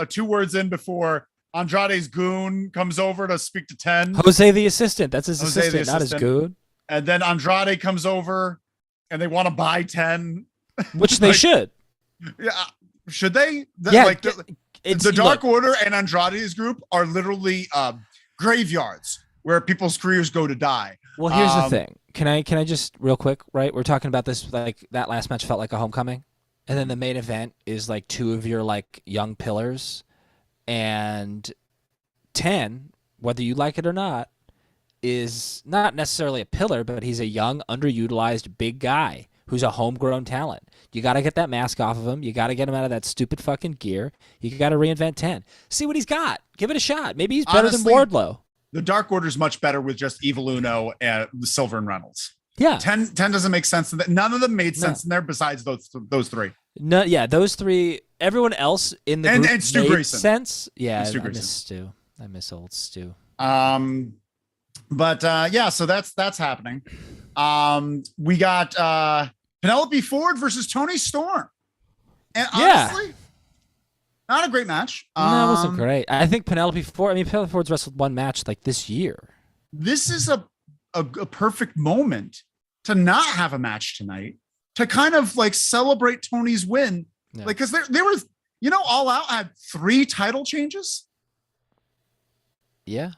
2 words in before Andrade's goon comes over to speak to 10. Jose the assistant. That's his assistant, not his goon. And then Andrade comes over, and they want to buy 10. Which they should. Yeah. Should they? The Dark Order and Andrade's group are literally graveyards where people's careers go to die. Well, here's the thing. Can I just real quick, right? We're talking about this, like that last match felt like a homecoming. And then the main event is like 2 of your like young pillars, and 10, whether you like it or not, is not necessarily a pillar, but he's a young, underutilized big guy who's a homegrown talent. You got to get that mask off of him. You got to get him out of that stupid fucking gear. You got to reinvent 10. See what he's got. Give it a shot. Maybe he's better than Wardlow. The Dark Order is much better with just Evil Uno and Silver and Reynolds. Yeah. 10 doesn't make sense. None of them made sense in there besides those 3. No, yeah, those 3. Everyone else in the group and Stu made Grayson. Sense. Yeah, I miss Stu. I miss old Stu. So that's happening. We got Penelope Ford versus Tony Storm. And honestly, not a great match. No, it wasn't great. I think Penelope Ford's wrestled one match like this year. This is a perfect moment to not have a match tonight, to kind of like celebrate Tony's win. Yeah. Like, because there was, All Out had 3 title changes. Yeah.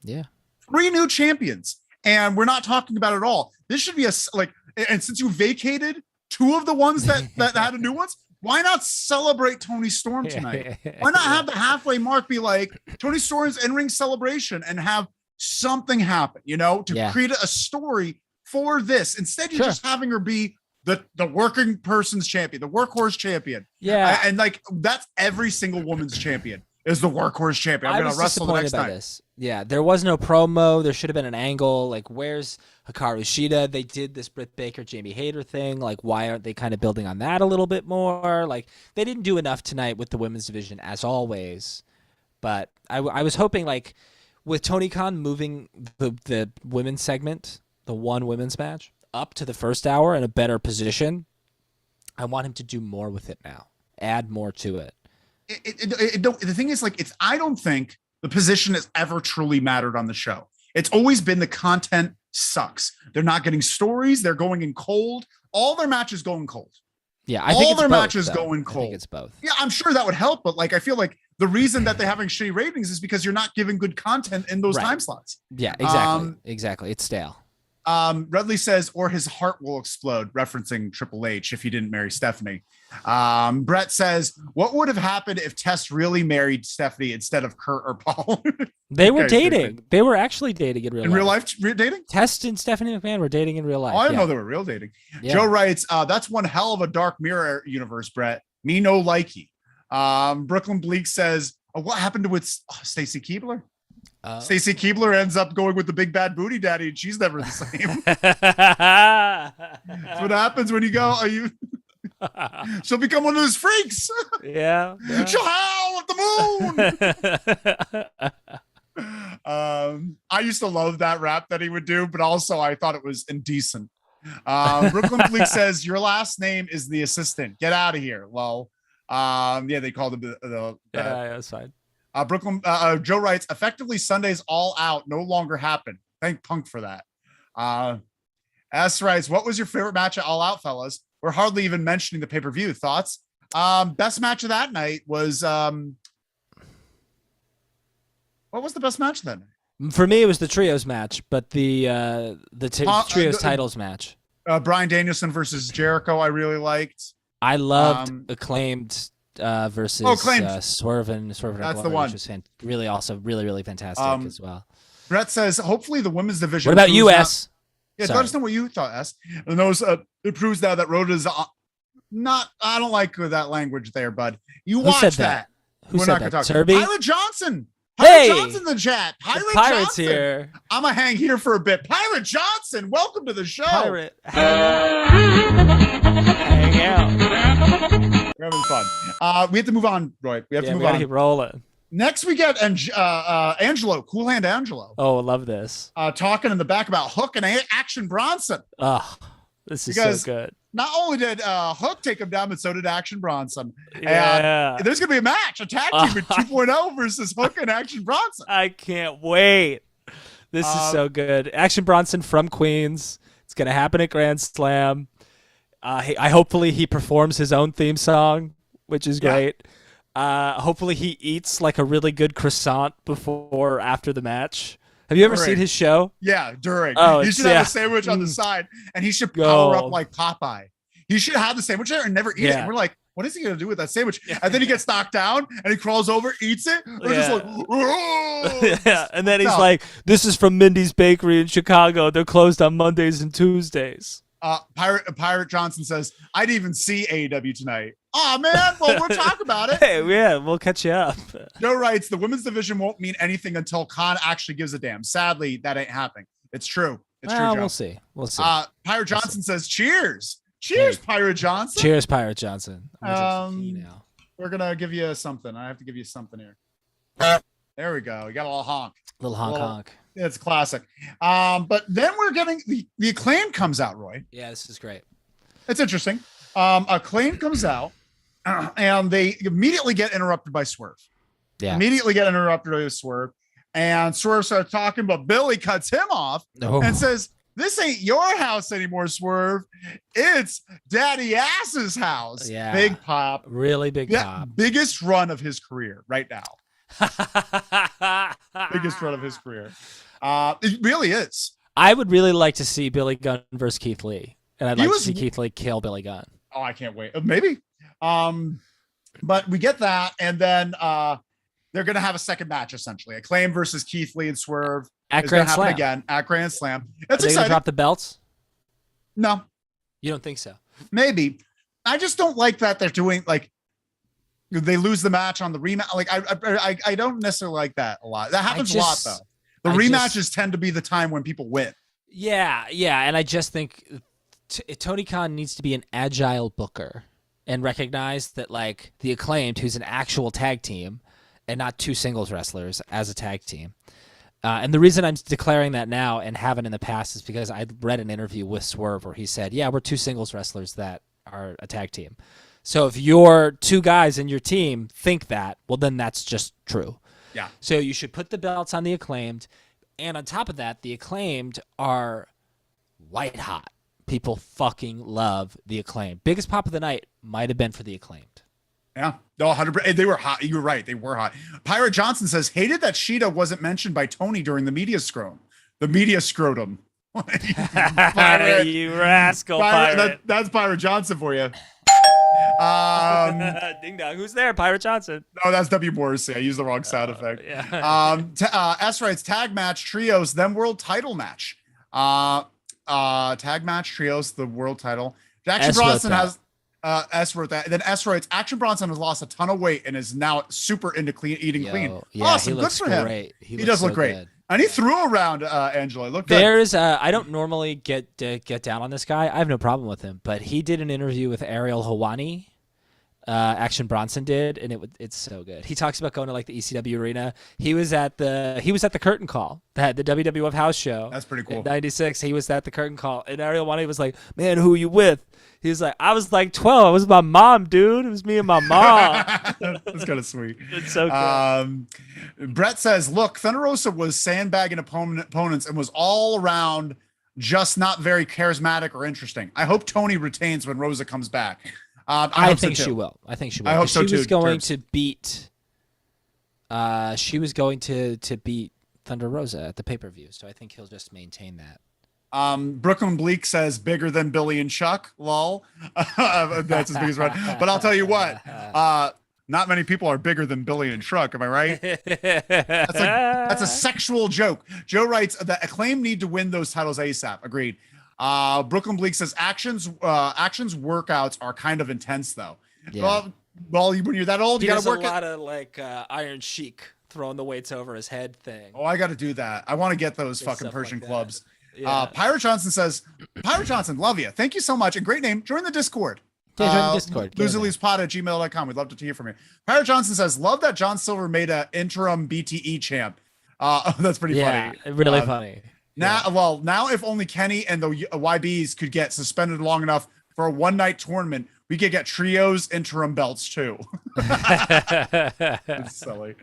3 new champions. And we're not talking about it at all. This should be and since you vacated 2 of the ones that had a new ones, why not celebrate Tony Storm tonight? Why not have the halfway mark be like Tony Storm's in-ring celebration and have something happen, to create a story for this. Instead, you're just having her be the working person's champion, the workhorse champion. Yeah. And like, that's every single woman's champion is the workhorse champion. I'm going to wrestle the next night. This. Yeah. There was no promo. There should have been an angle. Like, where's Hikaru Shida? They did this Britt Baker, Jamie Hayter thing. Like, why aren't they kind of building on that a little bit more? Like, they didn't do enough tonight with the women's division, as always. But I was hoping, like, with Tony Khan moving the women's segment, the one women's match, up to the first hour in a better position, I want him to do more with it now. Add more to it. The thing is, like, I don't think the position has ever truly mattered on the show. It's always been the content sucks. They're not getting stories. They're going in cold. All their matches going cold. Yeah, I think all their both, matches going cold. I think it's both. Yeah, I'm sure that would help, but like, I feel like the reason that they're having shitty ratings is because you're not giving good content in those time slots. Yeah, exactly. Exactly. It's stale. Redley says, or his heart will explode, referencing Triple H if he didn't marry Stephanie. Brett says, what would have happened if Tess really married Stephanie instead of Kurt or Paul? They were dating. They were actually dating in real life. In real life dating? Tess and Stephanie McMahon were dating in real life. Oh, I didn't know they were real dating. Yeah. Joe writes, that's one hell of a dark mirror universe, Brett. Me no likey. Brooklyn Bleak says, what happened with Stacy Keibler? Stacy Keibler ends up going with the big bad booty daddy, and she's never the same. That's what happens when you go. She'll become one of those freaks. Yeah. She'll howl at the moon. I used to love that rap that he would do, but also I thought it was indecent. Brooklyn Bleak says, your last name is the assistant. Get out of here. Well, they called him yeah, that's fine. Joe writes, effectively Sunday's All Out no longer happened. Thank Punk for that. S writes, what was your favorite match at All Out, fellas? We're hardly even mentioning the pay-per-view. Thoughts? Best match of that night was what was the best match then? For me, it was the trios match, but the trios titles match. Bryan Danielson versus Jericho, I really liked. I loved Acclaimed versus Swerve and Glory, that's the one. Which was really also really fantastic as well. Brett says, hopefully the women's division. What about US? Yeah, let us know what you thought, S. And those it proves now that Rhoda's not. I don't like that language there, bud. You watch that. Who said that? Darby? Pilot Johnson. Hey, Pilot Johnson in the chat. Pirate's Johnson here. I'm gonna hang here for a bit. Pilot Johnson, welcome to the show. Pirate, hang out. We're having fun. We have to move on, Roy. We have to move on. Keep rolling. Next, we get Angelo, Cool Hand Angelo. Oh, I love this. Talking in the back about Hook and Action Bronson. Oh, this is so good. Not only did Hook take him down, but so did Action Bronson. Yeah. And there's going to be a match, a tag team with 2.0 versus Hook and Action Bronson. I can't wait. This is so good. Action Bronson from Queens. It's going to happen at Grand Slam. Hopefully he performs his own theme song, which is great. Hopefully he eats like a really good croissant before or after the match. Have you ever seen his show? Yeah, during. Oh, he should have a sandwich on the side, and he should power up like Popeye. He should have the sandwich there and never eat it. And we're like, what is he going to do with that sandwich? And then he gets knocked down, and he crawls over, eats it. We're just like, yeah. And then he's like, this is from Mindy's Bakery in Chicago. They're closed on Mondays and Tuesdays. Pirate Johnson says, I didn't even see AEW tonight. Oh man, well, we'll talk about it. Hey, yeah, we'll catch you up. Joe writes, the women's division won't mean anything until Khan actually gives a damn. Sadly, that ain't happening. It's true. It's true, Joe. We'll see. Pirate Johnson says, cheers. Cheers, Pirate Johnson. Cheers, Pirate Johnson. We're going to give you something. I have to give you something here. There we go. You got a little honk. Little honk. It's classic. But then we're getting the Acclaim comes out, Roy. Yeah, this is great. It's interesting. Acclaim comes out, And they immediately get interrupted by Swerve. Yeah. Immediately get interrupted by Swerve. And Swerve starts talking, but Billy cuts him off and says, "This ain't your house anymore, Swerve. It's Daddy Ass's house." Yeah. Big pop. Really big pop. Biggest run of his career right now. Biggest run of his career. It really is. I would really like to see Billy Gunn versus Keith Lee. And I'd like to see Keith Lee kill Billy Gunn. Oh, I can't wait. Maybe. But we get that, and then they're going to have a second match, essentially. Acclaim versus Keith Lee and Swerve. At Grand Slam. Again, at Grand Slam. That's exciting. Are they going to drop the belts? No. You don't think so? Maybe. I just don't like that they're doing, like, they lose the match on the rematch. Like, I don't necessarily like that a lot. That happens a lot, though. The rematches tend to be the time when people win. Yeah, and I just think Tony Khan needs to be an agile booker and recognize that, like, the Acclaimed, who's an actual tag team and not two singles wrestlers as a tag team. And the reason I'm declaring that now and haven't in the past is because I read an interview with Swerve where he said, yeah, we're two singles wrestlers that are a tag team. So if your two guys in your team think that, well, then that's just true. Yeah. So you should put the belts on the Acclaimed. And on top of that, the Acclaimed are white hot. People fucking love the Acclaimed. Biggest pop of the night might have been for the Acclaimed. Yeah, no, 100%. They were hot. You're right. They were hot. Pirate Johnson says, hated that Sheeta wasn't mentioned by Tony during the media scrum. The media scrotum. Pirate, you rascal, Pirate. That's Pirate Johnson for you. Ding dong. Who's there? Pirate Johnson. No, that's W. Morrissey. I used the wrong sound effect. Yeah. S writes tag match trios, then world title match. Tag match trios, the world title. Action Bronson has S wrote that. And then S writes Action Bronson has lost a ton of weight and is now super into eating clean. Yeah, awesome. Good for him. He does look great. Good. And he threw around Angela. Look good. There's I don't normally get down on this guy. I have no problem with him, but he did an interview with Ariel Helwani. Action Bronson did, and it's so good. He talks about going to like the ECW arena. He was at the curtain call, the WWF house show. That's pretty cool. In '96, he was at the curtain call, and Ariel Helwani was like, "Man, who are you with?" He was like, "I was like 12. I was with my mom, dude. It was me and my mom." That's kind of sweet. It's so cool. Brett says, "Look, Thunder Rosa was sandbagging opponents and was all around just not very charismatic or interesting. I hope Tony retains when Rosa comes back." I think she will. I think she will. I hope so too. She was going to beat. She was going to beat Thunder Rosa at the pay-per-view, so I think he'll just maintain that. Brooklyn Bleak says bigger than Billy and Chuck. Lol. That's his biggest run. But I'll tell you what. Not many people are bigger than Billy and Chuck. Am I right? That's a sexual joke. Joe writes that Acclaim need to win those titles ASAP. Agreed. Brooklyn Bleak says actions workouts are kind of intense though. Yeah. Well, when you're that old, you gotta work a lot of like Iron Sheik throwing the weights over his head thing. Oh, I got to do that. I want to get those fucking Persian like clubs. Yeah. Pirate Johnson says, Pirate Johnson, love you. Thank you so much. And great name. Join the Discord. Yeah, join the Discord. LoserLeavesPod@gmail.com. We'd love to hear from you. Pirate Johnson says, love that John Silver made an interim BTE champ. That's pretty funny. Really funny. Now if only Kenny and the YBs could get suspended long enough for a one-night tournament, we could get trios interim belts too. It's silly.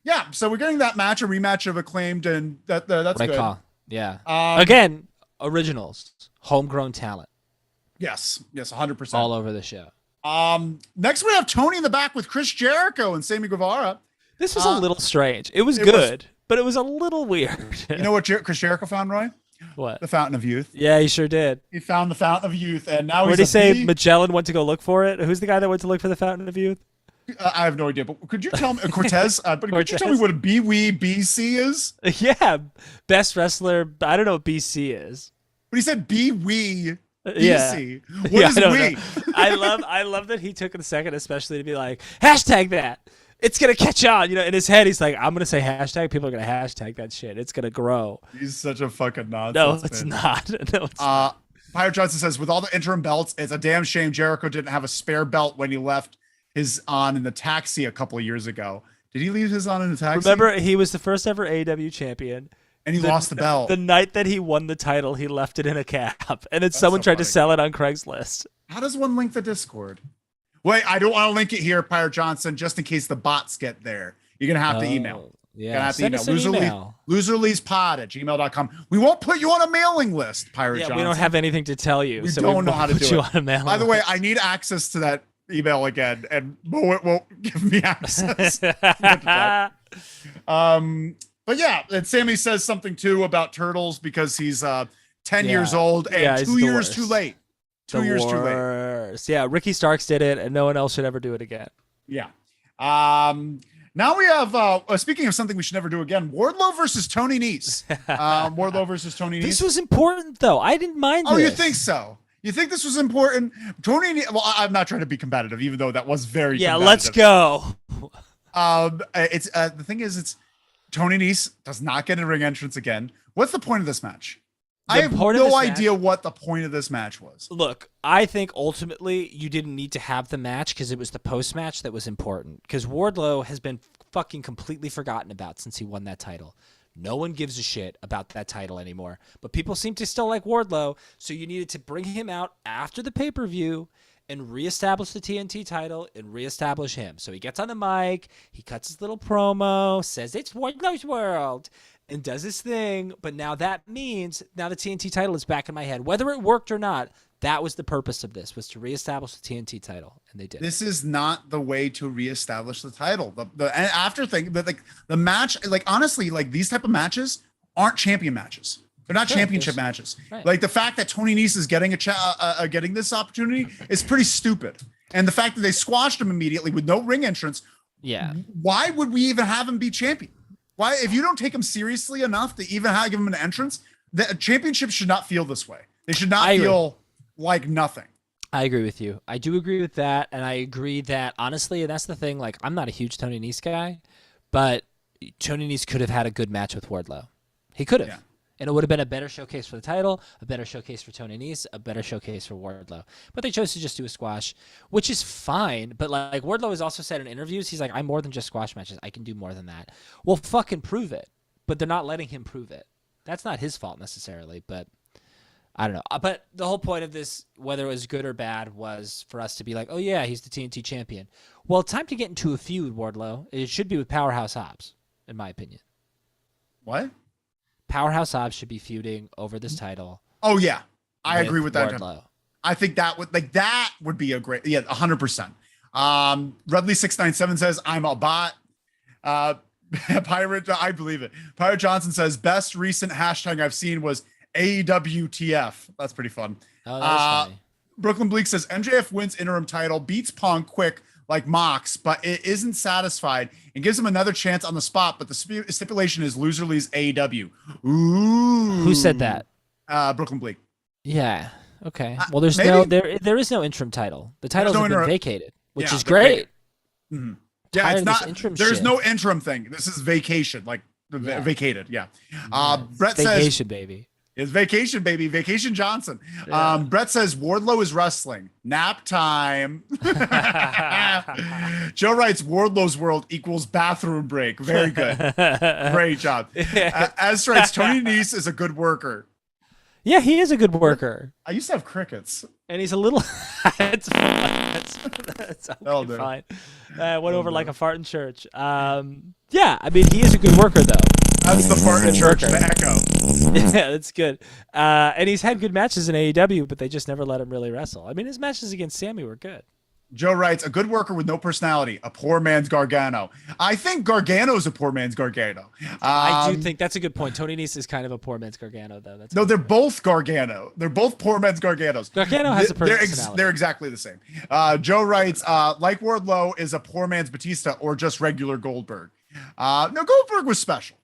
Yeah, so we're getting that match, a rematch of Acclaimed, and that's good. Yeah. Again, originals, homegrown talent. Yes, 100%. All over the show. Next we have Tony in the back with Chris Jericho and Sammy Guevara. This was a little strange. It was good, but it was a little weird. You know what Chris Jericho found, Roy? What? The Fountain of Youth. Yeah, he sure did. He found the Fountain of Youth, and now Where did he say Magellan went to go look for it? Who's the guy that went to look for the Fountain of Youth? I have no idea, but could you tell me Cortez? Could you tell me what a BC is? Yeah, best wrestler. I don't know what BC is. But he said BC. Yeah. What is we? I love that he took a second, especially to be like hashtag that. It's gonna catch on, in his head. He's like, I'm gonna say hashtag. People are gonna hashtag that shit. It's gonna grow. He's such a fucking nonsense. No, it's not. No, it's not. Pirate Johnson says, with all the interim belts, it's a damn shame Jericho didn't have a spare belt when he left his on in the taxi a couple of years ago. Did he leave his on in the taxi? Remember, he was the first ever AEW champion. And he lost the belt. The night that he won the title, he left it in a cab. And then someone tried to sell it on Craigslist. How does one link the Discord? Wait, I don't want to link it here, Pirate Johnson, just in case the bots get there. You're going to have to email. Yeah, send us an email. loserleespod@gmail.com. We won't put you on a mailing list, Pirate Johnson. We don't have anything to tell you. We don't know how to do it. By the way, list. I need access to that email again, and Moet won't give me access. But yeah, and Sammy says something too about Turtles because he's 10 years old and 2 years too late. 2 years too late. Yeah, Ricky Starks did it, and no one else should ever do it again. Yeah. Now we have, speaking of something we should never do again, Wardlow versus Tony Nese. Wardlow versus Tony Nese. This was important, though. I didn't mind this. Oh, you think so? You think this was important? Well, I'm not trying to be competitive, even though that was very competitive. Let's go. It's the thing is, it's Tony Nese does not get a ring entrance again. What's the point of this match? I have no idea what the point of this match was. Look, I think ultimately you didn't need to have the match because it was the post-match that was important. Because Wardlow has been fucking completely forgotten about since he won that title. No one gives a shit about that title anymore. But people seem to still like Wardlow, so you needed to bring him out after the pay-per-view and reestablish the TNT title and reestablish him. So he gets on the mic, he cuts his little promo, says it's Wardlow's world, and does his thing. But now that means now the TNT title is back in my head. Whether it worked or not, that was the purpose of this, was to reestablish the TNT title, and they did. This is not the way to reestablish the title. The after thing, but like the match, like honestly, like these type of matches aren't champion matches. They're not championship matches. Right. Like the fact that Tony Nese is getting getting this opportunity is pretty stupid. And the fact that they squashed him immediately with no ring entrance. Yeah. Why would we even have him be champion? Why, if you don't take him seriously enough to even give him an entrance, the championship should not feel this way. They should not feel like nothing. I agree with you. I do agree with that. And I agree that honestly, and that's the thing, like I'm not a huge Tony Nese guy, but Tony Nese could have had a good match with Wardlow. He could have. Yeah. And it would have been a better showcase for the title, a better showcase for Tony Nese, a better showcase for Wardlow. But they chose to just do a squash, which is fine. But like Wardlow has also said in interviews, he's like, I'm more than just squash matches. I can do more than that. Well, fucking prove it. But they're not letting him prove it. That's not his fault necessarily, but I don't know. But the whole point of this, whether it was good or bad, was for us to be like, oh yeah, he's the TNT champion. Well, time to get into a feud, Wardlow. It should be with Powerhouse Hobbs, in my opinion. What? Powerhouse Hobbs should be feuding over this title. Oh yeah, I agree with that. Wardlow. I think that would be a great 100%. Redley697 says I'm a bot. Pirate, I believe it. Pirate Johnson says best recent hashtag I've seen was AEWTF. That's pretty fun. Oh, that's funny. Brooklyn Bleak says MJF wins interim title, beats Punk quick like Mox, but it isn't satisfied and gives him another chance on the spot. But the stipulation is loser leaves AEW. Ooh. Who said that? Brooklyn Bleak. Yeah. Okay. Well, there's there is no interim title. The titles have been vacated, which is great. Mm-hmm. Yeah, it's not. There's no interim thing. This is vacation, like vacated. Yeah. Brett says vacation, baby. It's vacation, baby. Vacation Johnson. Yeah. Brett says Wardlow is wrestling. Nap time. Joe writes Wardlow's world equals bathroom break. Very good. Great job. As writes Tony Nese is a good worker. Yeah, he is a good worker. I used to have crickets. And he's a little... It's fine. That's okay, fine. Went over like a fart in church. Yeah, I mean, he is a good worker, though. That's the fart in church, the echo. Yeah, that's good. And he's had good matches in AEW, but they just never let him really wrestle. I mean, his matches against Sammy were good. Joe writes, a good worker with no personality, a poor man's Gargano. I think Gargano's a poor man's Gargano. I do think that's a good point. Tony Nese is kind of a poor man's Gargano, though. No, they're both Gargano. They're both poor man's Garganos. Gargano has a personality. They're exactly the same. Joe writes, like Wardlow is a poor man's Batista or just regular Goldberg. No, Goldberg was special.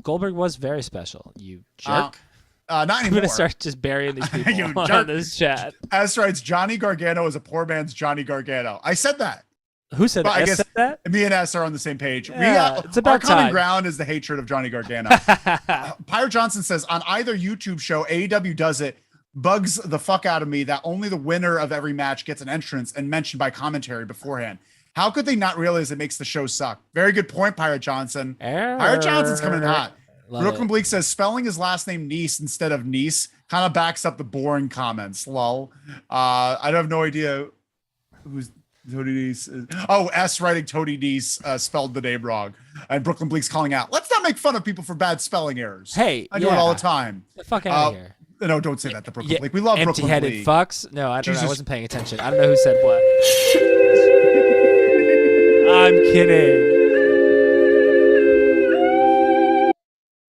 Goldberg was very special. You jerk. Not anymore. I'm going to start just burying these people on this chat. As writes, Johnny Gargano is a poor man's Johnny Gargano. I said that. Who said that? I guess said that? Me and S are on the same page. Yeah, it's about our common ground is the hatred of Johnny Gargano. Pirate Johnson says, on either YouTube show, AEW does it, bugs the fuck out of me that only the winner of every match gets an entrance and mentioned by commentary beforehand. How could they not realize it makes the show suck? Very good point, Pirate Johnson. Pirate Johnson's coming in hot. Brooklyn Bleak says spelling his last name Nese instead of Nice kind of backs up the boring comments. Lol. I have no idea who's Tony Nese. Oh, S writing Tony Nese spelled the name wrong. And Brooklyn Bleak's calling out. Let's not make fun of people for bad spelling errors. Hey, I do it all the time. The fuck out of here. No, don't say that to Brooklyn Bleak. We love Brooklyn Bleak. Empty-headed fucks. No, I don't know. I wasn't paying attention. I don't know who said what. I'm kidding.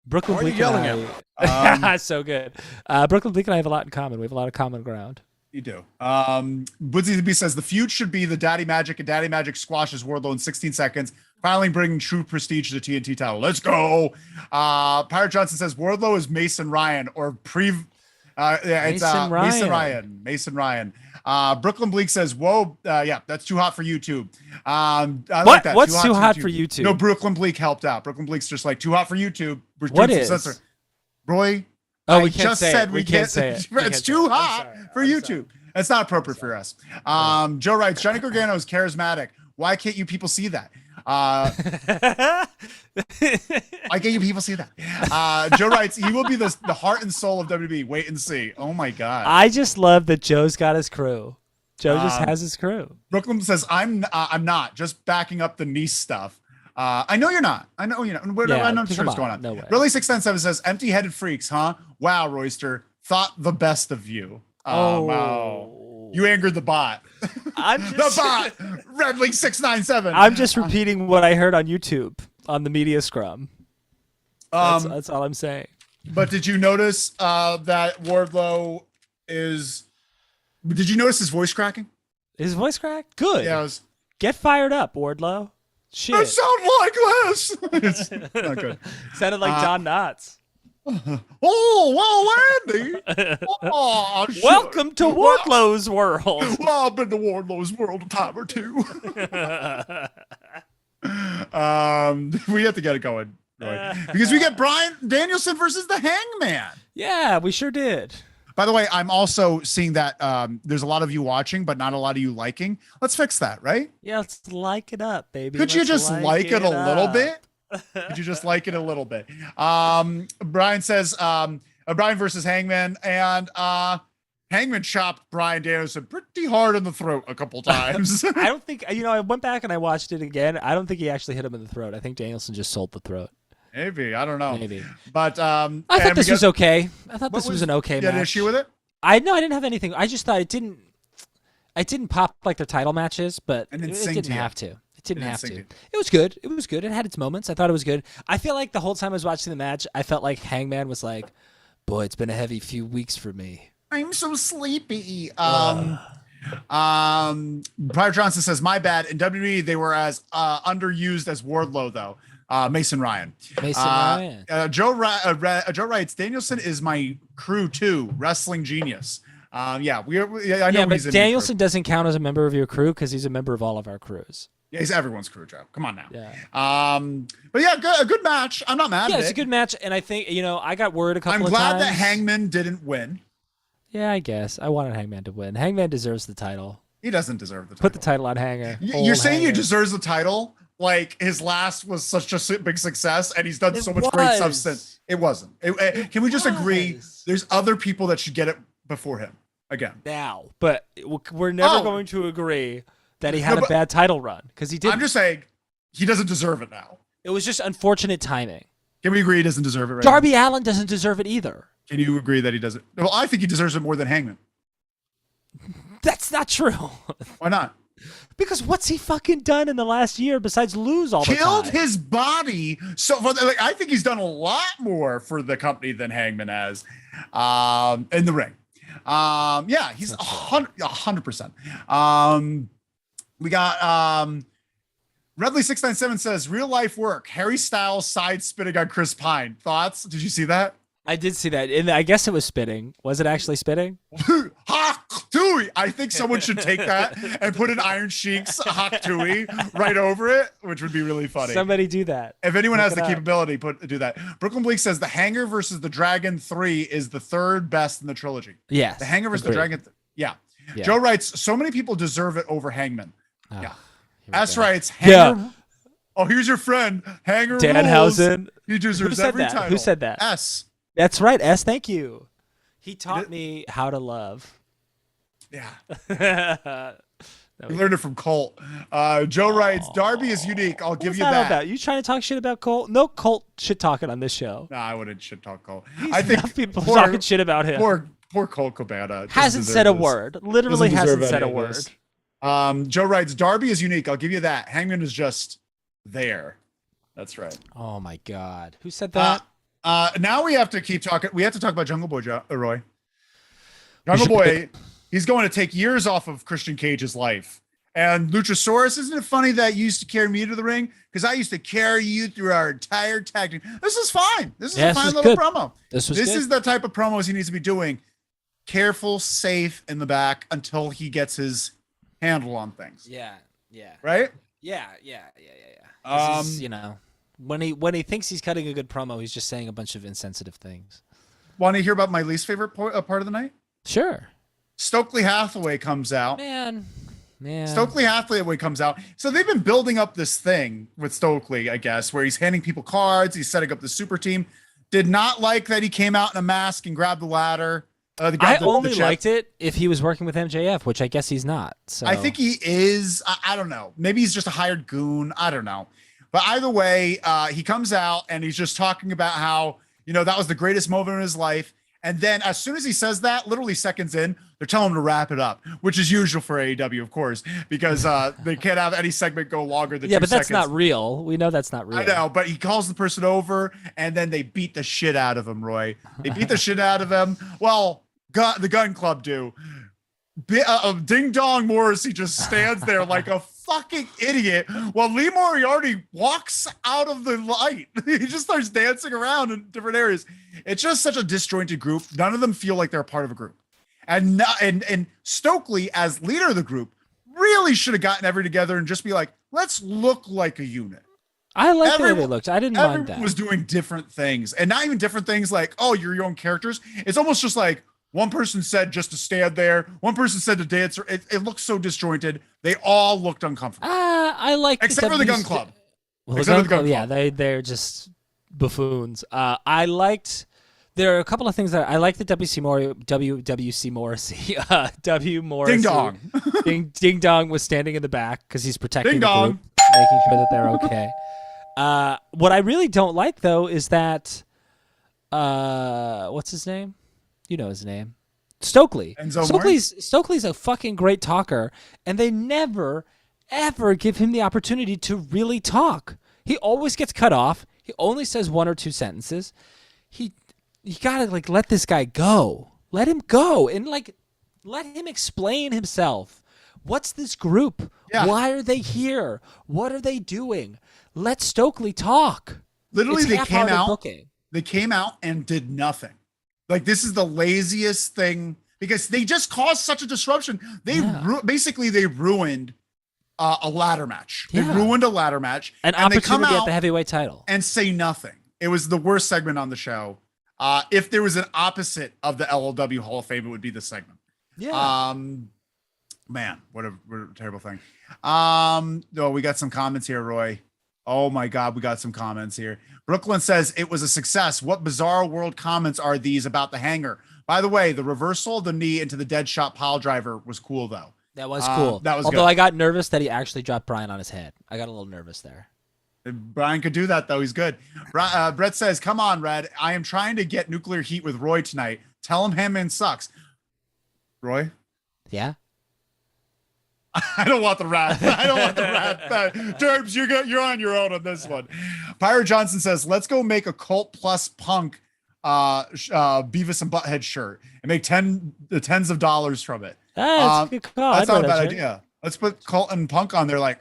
Brooklyn Bleak yelling at? So good. Brooklyn Bleak and I have a lot in common. We have a lot of common ground. You do. Woodsy the Beast says the feud should be the Daddy Magic, and Daddy Magic squashes Wardlow in 16 seconds, finally bringing true prestige to the TNT title. Let's go. Pirate Johnson says Wardlow is Mason Ryan or Mason Ryan. Brooklyn Bleak says, whoa, yeah, that's too hot for YouTube. Like that. What's too hot for YouTube? No, Brooklyn Bleak helped out. Brooklyn Bleak's just like, too hot for YouTube. What is? Roy, we just said we can't say it. It's too hot for YouTube. That's not appropriate for us. Joe writes, Johnny Gargano is charismatic. Why can't you people see that? Why can't you people see that? Joe writes, he will be the heart and soul of WWE. Wait and see. Oh my God. I just love that Joe's got his crew. Joe just has his crew. Brooklyn says, I'm not just backing up the Nice stuff. I know you're not. I know you're not. I'm not sure what's going on. No way. Really 697 says, empty-headed freaks, huh? Wow, Royster. Thought the best of you. Wow. You angered the bot. The bot. Redley 697. I'm just repeating what I heard on YouTube on the media scrum. That's all I'm saying. But did you notice that Wardlow is... Did you notice his voice cracking? His voice cracked? Good. Yeah. Get fired up, Wardlow. Shit. It sounds like this. It's not good. Sounded like Don Knotts. Oh, well, Andy. Welcome to Wardlow's world. Well, I've been to Wardlow's world a time or two. We have to get it going, Roy, because we get Bryan Danielson versus the Hangman. Yeah, we sure did. By the way, I'm also seeing that there's a lot of you watching, but not a lot of you liking. Let's fix that, right? Yeah, let's like it up, baby. Could you just like it a little bit? Could you just like it a little bit? Brian says Bryan versus Hangman, and Hangman chopped Bryan Danielson pretty hard in the throat a couple times. I don't think, I went back and I watched it again. I don't think he actually hit him in the throat. I think Danielson just sold the throat. Maybe, I don't know. Maybe. But I thought this was okay. I thought this was an okay match. You had an issue with it? I didn't have anything. I just thought it didn't pop like their title matches, but it didn't have to. It didn't have to. It was good. It was good. It had its moments. I thought it was good. I feel like the whole time I was watching the match, I felt like Hangman was like, boy, it's been a heavy few weeks for me. I'm so sleepy. Pryor Johnson says, my bad. In WWE, they were as underused as Wardlow, though. Mason Ryan. Joe writes, Danielson is my crew too. Wrestling genius. I know. But Danielson doesn't count as a member of your crew because he's a member of all of our crews. Yeah, he's everyone's crew, Joe. Come on now. Yeah. But yeah, a good match. I'm not mad at it. Yeah, it's a good match, and I think I got word a couple of times. I'm glad that Hangman didn't win. Yeah, I guess I wanted Hangman to win. Hangman deserves the title. He doesn't deserve the title. Put the title on Hanger. You're saying he deserves the title? Like his last was such a big success, and he's done so much great stuff since. It wasn't. Can we just agree? There's other people that should get it before him again. Now, but we're never going to agree that he had a bad title run because he didn't. I'm just saying he doesn't deserve it now. It was just unfortunate timing. Can we agree he doesn't deserve it right Darby Allin doesn't deserve it either. Can you agree that he doesn't? Well, I think he deserves it more than Hangman. That's not true. Why not? Because what's he fucking done in the last year besides lose all the time? Killed his body. So I think he's done a lot more for the company than Hangman has in the ring. Yeah, he's 100%. We got Redley 697 says real life work. Harry Styles side spitting on Chris Pine. Thoughts? Did you see that? I did see that, and I guess it was spitting. Was it actually spitting? Hawk Tui. I think someone should take that and put an Iron Sheik's Hawk Tui right over it, which would be really funny. Somebody do that. If anyone has the capability, do that. Brooklyn Bleak says the Hanger versus the Dragon 3 is the third best in the trilogy. Yes. The Hanger versus the Dragon. Yeah. Joe writes, so many people deserve it over Hangman. Yeah. S writes, Hanger. Yeah. Oh, here's your friend. Hanger Danhausen. He deserves every title. Who said that? S. That's right, S. Thank you. He taught me how to love. Yeah. We learned it from Colt. Joe writes, Darby is unique. I'll give you that. About? You trying to talk shit about Colt? No Colt shit talking on this show. No, I wouldn't shit talk Colt. I think people talking shit about him. Poor Colt Cabana. Hasn't said a word. Literally hasn't said a word. Joe writes, Darby is unique. I'll give you that. Hangman is just there. That's right. Oh my God. Who said that? Now we have to keep talking. We have to talk about Jungle Boy, Roy. Jungle Boy, he's going to take years off of Christian Cage's life. And Luchasaurus, isn't it funny that you used to carry me to the ring? Because I used to carry you through our entire tag team. This is fine. This is a fine little promo. This is the type of promos he needs to be doing. Careful, safe in the back until he gets his handle on things. Yeah. Right? Yeah. This is, when he thinks he's cutting a good promo, he's just saying a bunch of insensitive things. Want to hear about my least favorite part of the night? Sure. Stokely Hathaway comes out. Man. Stokely Hathaway comes out. So they've been building up this thing with Stokely, I guess, where he's handing people cards. He's setting up the super team. Did not like that he came out in a mask and grabbed the ladder. I only liked it if he was working with MJF, which I guess he's not. So I think he is. I don't know. Maybe he's just a hired goon. I don't know. But either way, he comes out and he's just talking about how, that was the greatest moment in his life. And then as soon as he says that, literally seconds in, they're telling him to wrap it up, which is usual for AEW, of course, because they can't have any segment go longer than 2 seconds. Yeah, but that's not real. We know that's not real. I know, but he calls the person over, and then they beat the shit out of him, Roy. They beat the shit out of him. Well, the Gun Club do. Ding Dong Morrissey just stands there like a fucking idiot while Lee Moriarty walks out of the light. He just starts dancing around in different areas. It's just such a disjointed group. None of them feel like they're a part of a group. And Stokely, as leader of the group, really should have gotten everyone together and just be like, let's look like a unit. I like the way they looked. I didn't mind that. Everyone was doing different things, and not even different things like, oh, you're your own characters. It's almost just like, one person said just to stand there. One person said to dance. It looks so disjointed. They all looked uncomfortable. I like except for the Gun Club. Well, the Gun Club, yeah, they're just buffoons. There are a couple of things that I like. The WWC Morrissey, W Morrissey, Ding Dong, Ding Dong was standing in the back because he's protecting the group, making sure that they're okay. What I really don't like though is that, what's his name? You know his name. Stokely's a fucking great talker, and they never, ever give him the opportunity to really talk. He always gets cut off. He only says 1 or 2 sentences. You gotta let this guy go. Let him go and let him explain himself. What's this group? Yeah. Why are they here? What are they doing? Let Stokely talk. Literally, they came out and did nothing. This is the laziest thing because they just caused such a disruption. They ruined a ladder match. They ruined a ladder match. An opportunity at the heavyweight title. And say nothing. It was the worst segment on the show. If there was an opposite of the LLW Hall of Fame, it would be this segment. Yeah. Man, what a terrible thing. We got some comments here, Roy. Oh my God, we got some comments here. Brooklyn says it was a success. What bizarre world comments are these about the hanger? By the way, the reversal of the knee into the dead shot pile driver was cool though. That was cool. Although good. I got nervous that he actually dropped Brian on his head. I got a little nervous there. Brian could do that though. He's good. Brett says, come on, Red. I am trying to get nuclear heat with Roy tonight. Tell him Hangman sucks. Roy? Yeah? I don't want the rat. Derbs, you're on your own on this one. Pyro Johnson says, let's go make a Cult plus Punk Beavis and Butthead shirt and make tens of dollars from it. That's a good call. That's not a bad idea. Let's put Cult and Punk on there and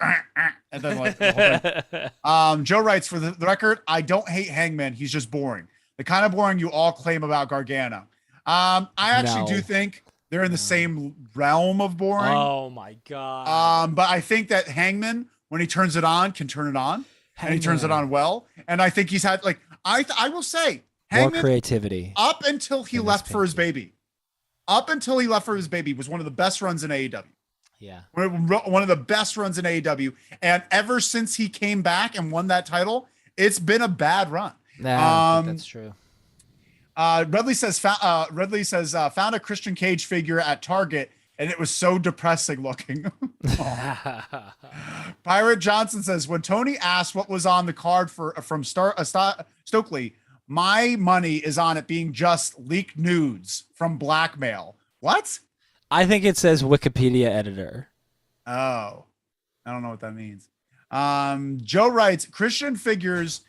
then the whole thing. Joe writes, for the record, I don't hate Hangman. He's just boring. The kind of boring you all claim about Gargano. I actually do think they're in the same realm of boring. Oh my God. But I think that Hangman, when he turns it on, can turn it on. And he turns it on well. And I think he's had I will say Hangman, more creativity. Up until he left for his baby. Was one of the best runs in AEW. Yeah. One of the best runs in AEW. And ever since he came back and won that title, it's been a bad run. Nah, I don't think that's true. Redley says found a Christian Cage figure at Target and it was so depressing looking. Pirate Johnson says when Tony asked what was on the card from Stokely, my money is on it being just leaked nudes from blackmail. What? I think it says Wikipedia editor. Oh, I don't know what that means. Joe writes Christian figures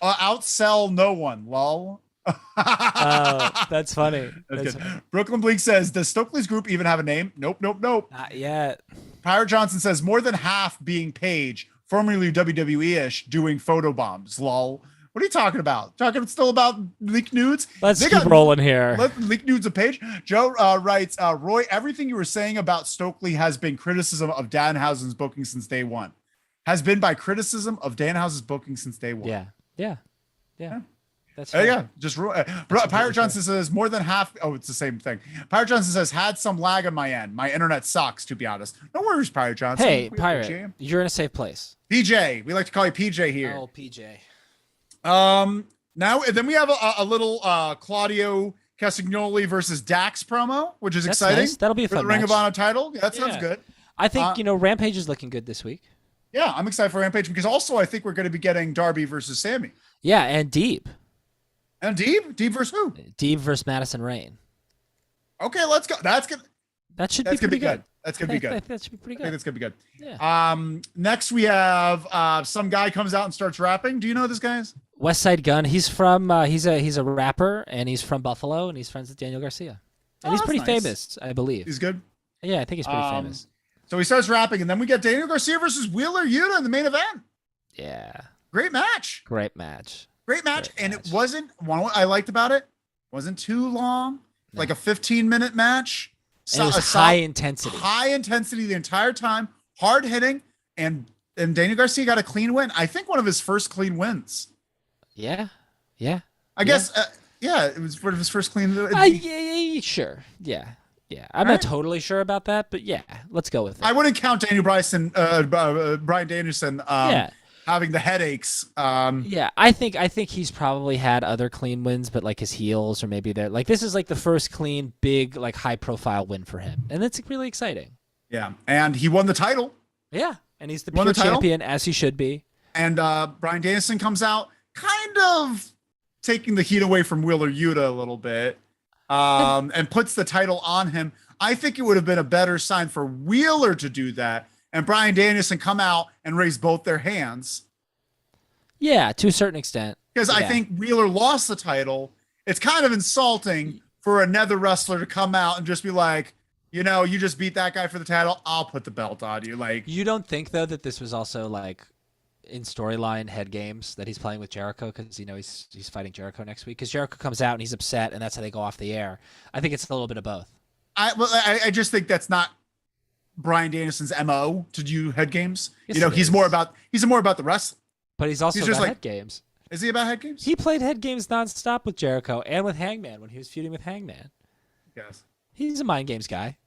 outsell no one. Lol. Oh, that's funny. That's good. Brooklyn Bleak says, does Stokely's group even have a name? Nope. Not yet. Pirate Johnson says more than half being Paige, formerly WWE-ish, doing photo bombs. Lol. What are you talking about? Talking still about leaked nudes? Let's keep rolling here. Leaked nudes of Paige. Joe writes, Roy, everything you were saying about Stokely has been criticism of Danhausen's booking since day one. Has been by criticism of Danhausen's booking since day one. Yeah. That's yeah. Just Pirate Johnson says more than half. Oh, it's the same thing. Pirate Johnson says had some lag on my end. My internet sucks, to be honest. No worries, Pirate Johnson. Hey, Pirate, you're in a safe place. PJ, we like to call you PJ here. Oh, PJ. Now then we have a little Claudio Castagnoli versus Dax promo, which is exciting. Nice. That'll be a fun for the Ring match. of Honor title. Yeah, that sounds good. I think Rampage is looking good this week. Yeah, I'm excited for Rampage because also I think we're going to be getting Darby versus Sammy. Yeah, and Deeb. And Deeb? Deeb versus who? Deeb versus Madison Rain. Okay, let's go. That's good. That should be pretty good. That's gonna be good. That should be pretty good. I think that's gonna be good. Yeah. Next we have some guy comes out and starts rapping. Do you know who this guy is? West Side Gun. He's from he's a rapper and he's from Buffalo and he's friends with Daniel Garcia. And he's pretty famous, I believe. He's good. Yeah, I think he's pretty famous. So he starts rapping, and then we get Daniel Garcia versus Wheeler Yuta in the main event. Yeah. Great match. And it wasn't what I liked about it. Wasn't too long. No. Like a 15-minute match. And it was high intensity. High intensity the entire time. Hard hitting. And Daniel Garcia got a clean win. I think one of his first clean wins. Yeah. I guess, it was one of his first clean yeah, sure. Yeah. I'm not totally sure about that, but yeah, let's go with it. I wouldn't count Brian Danielson having the headaches. I think he's probably had other clean wins, but like his heels or maybe they're like this is like the first clean, big, like high profile win for him. And that's really exciting. Yeah. And he won the title. Yeah. And he's the pure champion as he should be. And Brian Danielson comes out kind of taking the heat away from Wheeler Yuta a little bit. And puts the title on him. I think it would have been a better sign for Wheeler to do that and Brian Danielson come out and raise both their hands. Yeah, to a certain extent. Because I think Wheeler lost the title. It's kind of insulting for another wrestler to come out and just be like, you just beat that guy for the title. I'll put the belt on you. Like, you don't think though that this was also like in storyline head games that he's playing with Jericho because he's fighting Jericho next week because Jericho comes out and he's upset and that's how they go off the air. I think it's a little bit of both. I just think that's not Brian Danielson's MO to do head games. Yes, he's more about the wrrestling. But he's also about head games. Is he about head games? He played head games nonstop with Jericho and with Hangman when he was feuding with Hangman. Yes. He's a mind games guy.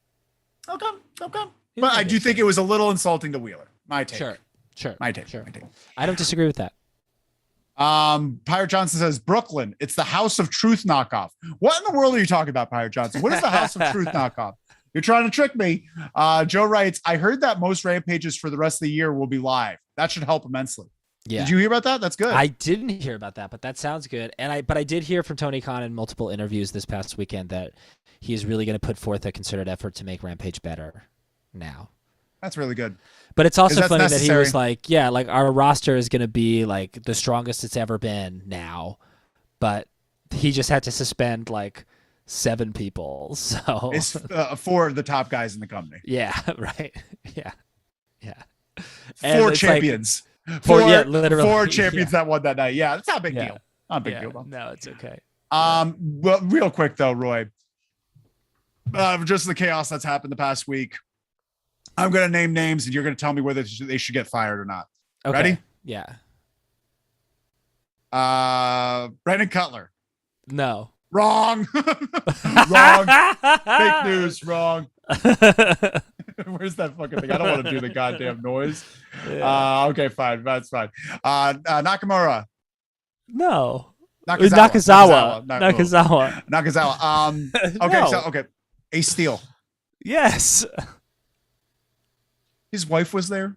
Okay. But I do think it was a little insulting to Wheeler. My take. Sure. My take. I don't disagree with that. Pirate Johnson says, Brooklyn, it's the House of Truth knockoff. What in the world are you talking about, Pirate Johnson? What is the House of Truth knockoff? You're trying to trick me. Joe writes, I heard that most rampages for the rest of the year will be live. That should help immensely. Yeah. Did you hear about that? That's good. I didn't hear about that, but that sounds good. But I did hear from Tony Khan in multiple interviews this past weekend that he is really going to put forth a concerted effort to make Rampage better now. That's really good. But it's also funny that he was like, like our roster is going to be like the strongest it's ever been now, but he just had to suspend like 7 people. So it's 4 of the top guys in the company. Yeah, right. Yeah. 4 champions. Like, literally 4 champions that won that night. Yeah, that's not a big deal. Not a big deal. Though. No, it's okay. Well, real quick though, Roy. Just the chaos that's happened the past week. I'm going to name names, and you're going to tell me whether they should get fired or not. Okay. Ready? Yeah. Brandon Cutler. No. Wrong. Wrong. Fake news. Wrong. Where's that fucking thing? I don't want to do the goddamn noise. Yeah. Okay, fine. That's fine. Nakamura. No. Nakazawa. Okay, No. okay. Ace Steel. Yes. His wife was there.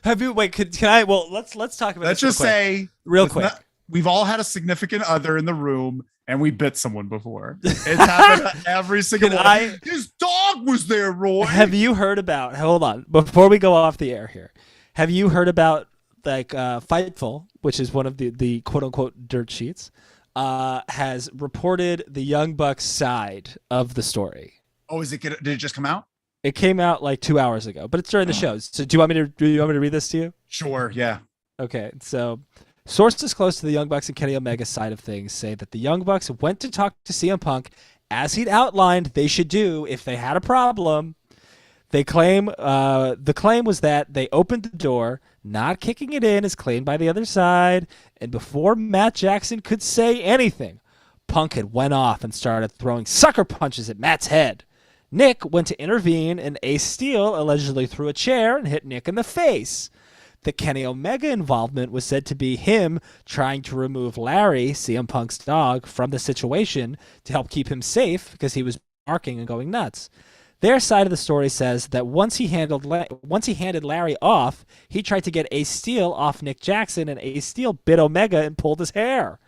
Have you? Wait, can I? Well, let's talk about. Let's this just say, real quick. We've all had a significant other in the room, and we bit someone before. It's happened every single one. His dog was there, Roy. Have you heard about? Hold on, before we go off the air here. Have you heard about Fightful, which is one of the quote unquote dirt sheets, has reported the Young Bucks side of the story? Oh, did it just come out? It came out like 2 hours ago, but it's during the shows. So do you want me to read this to you? Sure, yeah. Okay, so sources close to the Young Bucks and Kenny Omega's side of things say that the Young Bucks went to talk to CM Punk as he'd outlined they should do if they had a problem. They claim the claim was that they opened the door, not kicking it in as claimed by the other side, and before Matt Jackson could say anything, Punk had went off and started throwing sucker punches at Matt's head. Nick went to intervene, and Ace Steel allegedly threw a chair and hit Nick in the face. The Kenny Omega involvement was said to be him trying to remove Larry, CM Punk's dog, from the situation to help keep him safe because he was barking and going nuts. Their side of the story says that once he handed Larry off, he tried to get Ace Steel off Nick Jackson, and Ace Steel bit Omega and pulled his hair.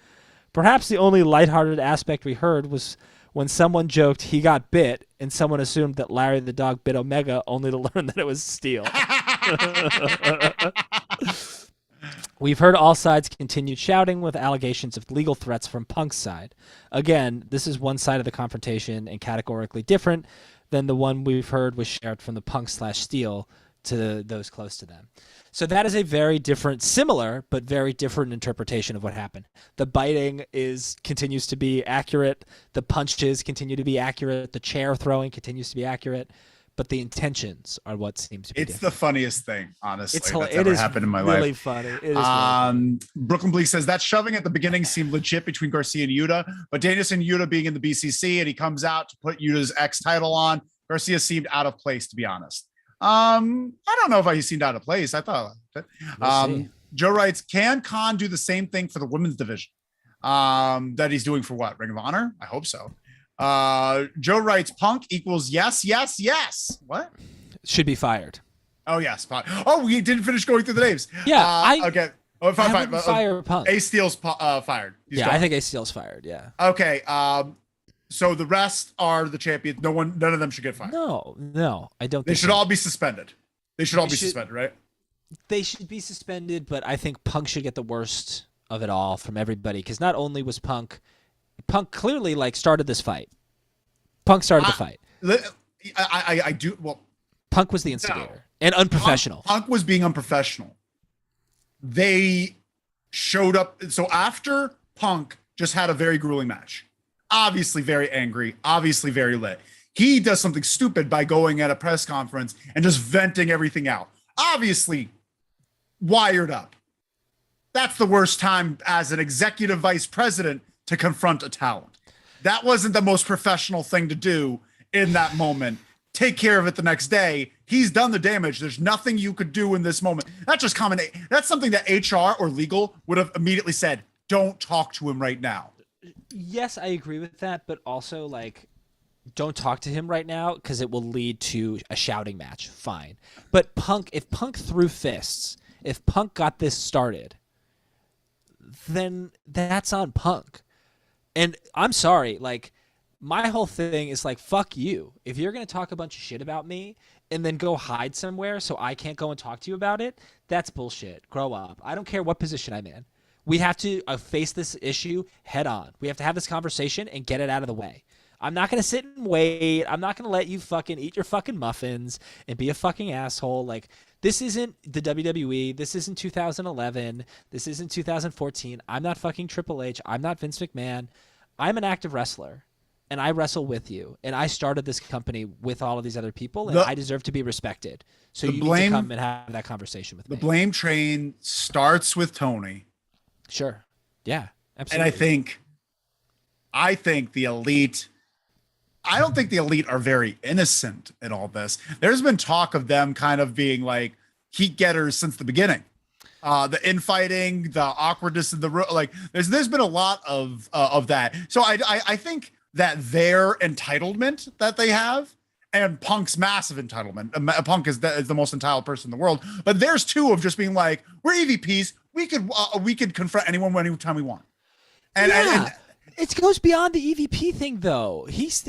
Perhaps the only lighthearted aspect we heard was when someone joked he got bit, and someone assumed that Larry the dog bit Omega, only to learn that it was Steel. We've heard all sides continued shouting with allegations of legal threats from Punk's side. Again, this is one side of the confrontation and categorically different than the one we've heard was shared from the Punk/Steel to those close to them. So that is a very different, similar, but very different interpretation of what happened. The biting continues to be accurate. The punches continue to be accurate. The chair throwing continues to be accurate. But the intentions are what seems to be different. The funniest thing, honestly, that's it ever is happened in my really life. Funny. It is really funny. Brooklyn Bleak says that shoving at the beginning seemed legit between Garcia and Yoona, but Danielson and Yoona being in the BCC, and he comes out to put Yuna's X title on. Garcia seemed out of place, to be honest. I don't know if he seemed out of place. I thought Joe writes, can Khan do the same thing for the women's division that he's doing for what? Ring of Honor? I hope so. Joe writes, Punk equals yes. What? Should be fired. Oh, yes. Oh, we didn't finish going through the names. Yeah. Okay. Oh, fire Punk. Ace Steel's fired. He's gone. I think Ace Steel's fired. Yeah. Okay. So the rest are the champions. None of them should get fired. No, I don't think they should all be suspended. They should all be suspended, right? They should be suspended, but I think Punk should get the worst of it all from everybody, because not only was Punk clearly started this fight. Punk started the fight. I do. Well, Punk was the instigator and unprofessional. Punk was being unprofessional. They showed up. So after Punk just had a very grueling match, obviously very angry, obviously very lit, he does something stupid by going at a press conference and just venting everything out. Obviously wired up. That's the worst time as an executive vice president to confront a talent. That wasn't the most professional thing to do in that moment. Take care of it the next day. He's done the damage. There's nothing you could do in this moment. That's just common. That's something that HR or legal would have immediately said, don't talk to him right now. Yes, I agree with that, but also don't talk to him right now because it will lead to a shouting match. Fine. But if Punk threw fists, if Punk got this started, then that's on Punk. And I'm sorry, my whole thing is fuck you. If you're going to talk a bunch of shit about me and then go hide somewhere so I can't go and talk to you about it, that's bullshit. Grow up. I don't care what position I'm in. We have to face this issue head on. We have to have this conversation and get it out of the way. I'm not going to sit and wait. I'm not going to let you fucking eat your fucking muffins and be a fucking asshole. This isn't the WWE. This isn't 2011. This isn't 2014. I'm not fucking Triple H. I'm not Vince McMahon. I'm an active wrestler, and I wrestle with you. And I started this company with all of these other people, and I deserve to be respected. So you need to come and have that conversation with me. The blame train starts with Tony. Sure. Yeah, absolutely. And I think the Elite, I don't think the Elite are very innocent in all this. There's been talk of them kind of being heat getters since the beginning. The infighting, the awkwardness of the room. Like there's been a lot of that. So I think that their entitlement that they have, and Punk's massive entitlement. Punk is the most entitled person in the world, but there's two of just being like, we're EVPs. We could confront anyone anytime we want. And it goes beyond the EVP thing, though. He's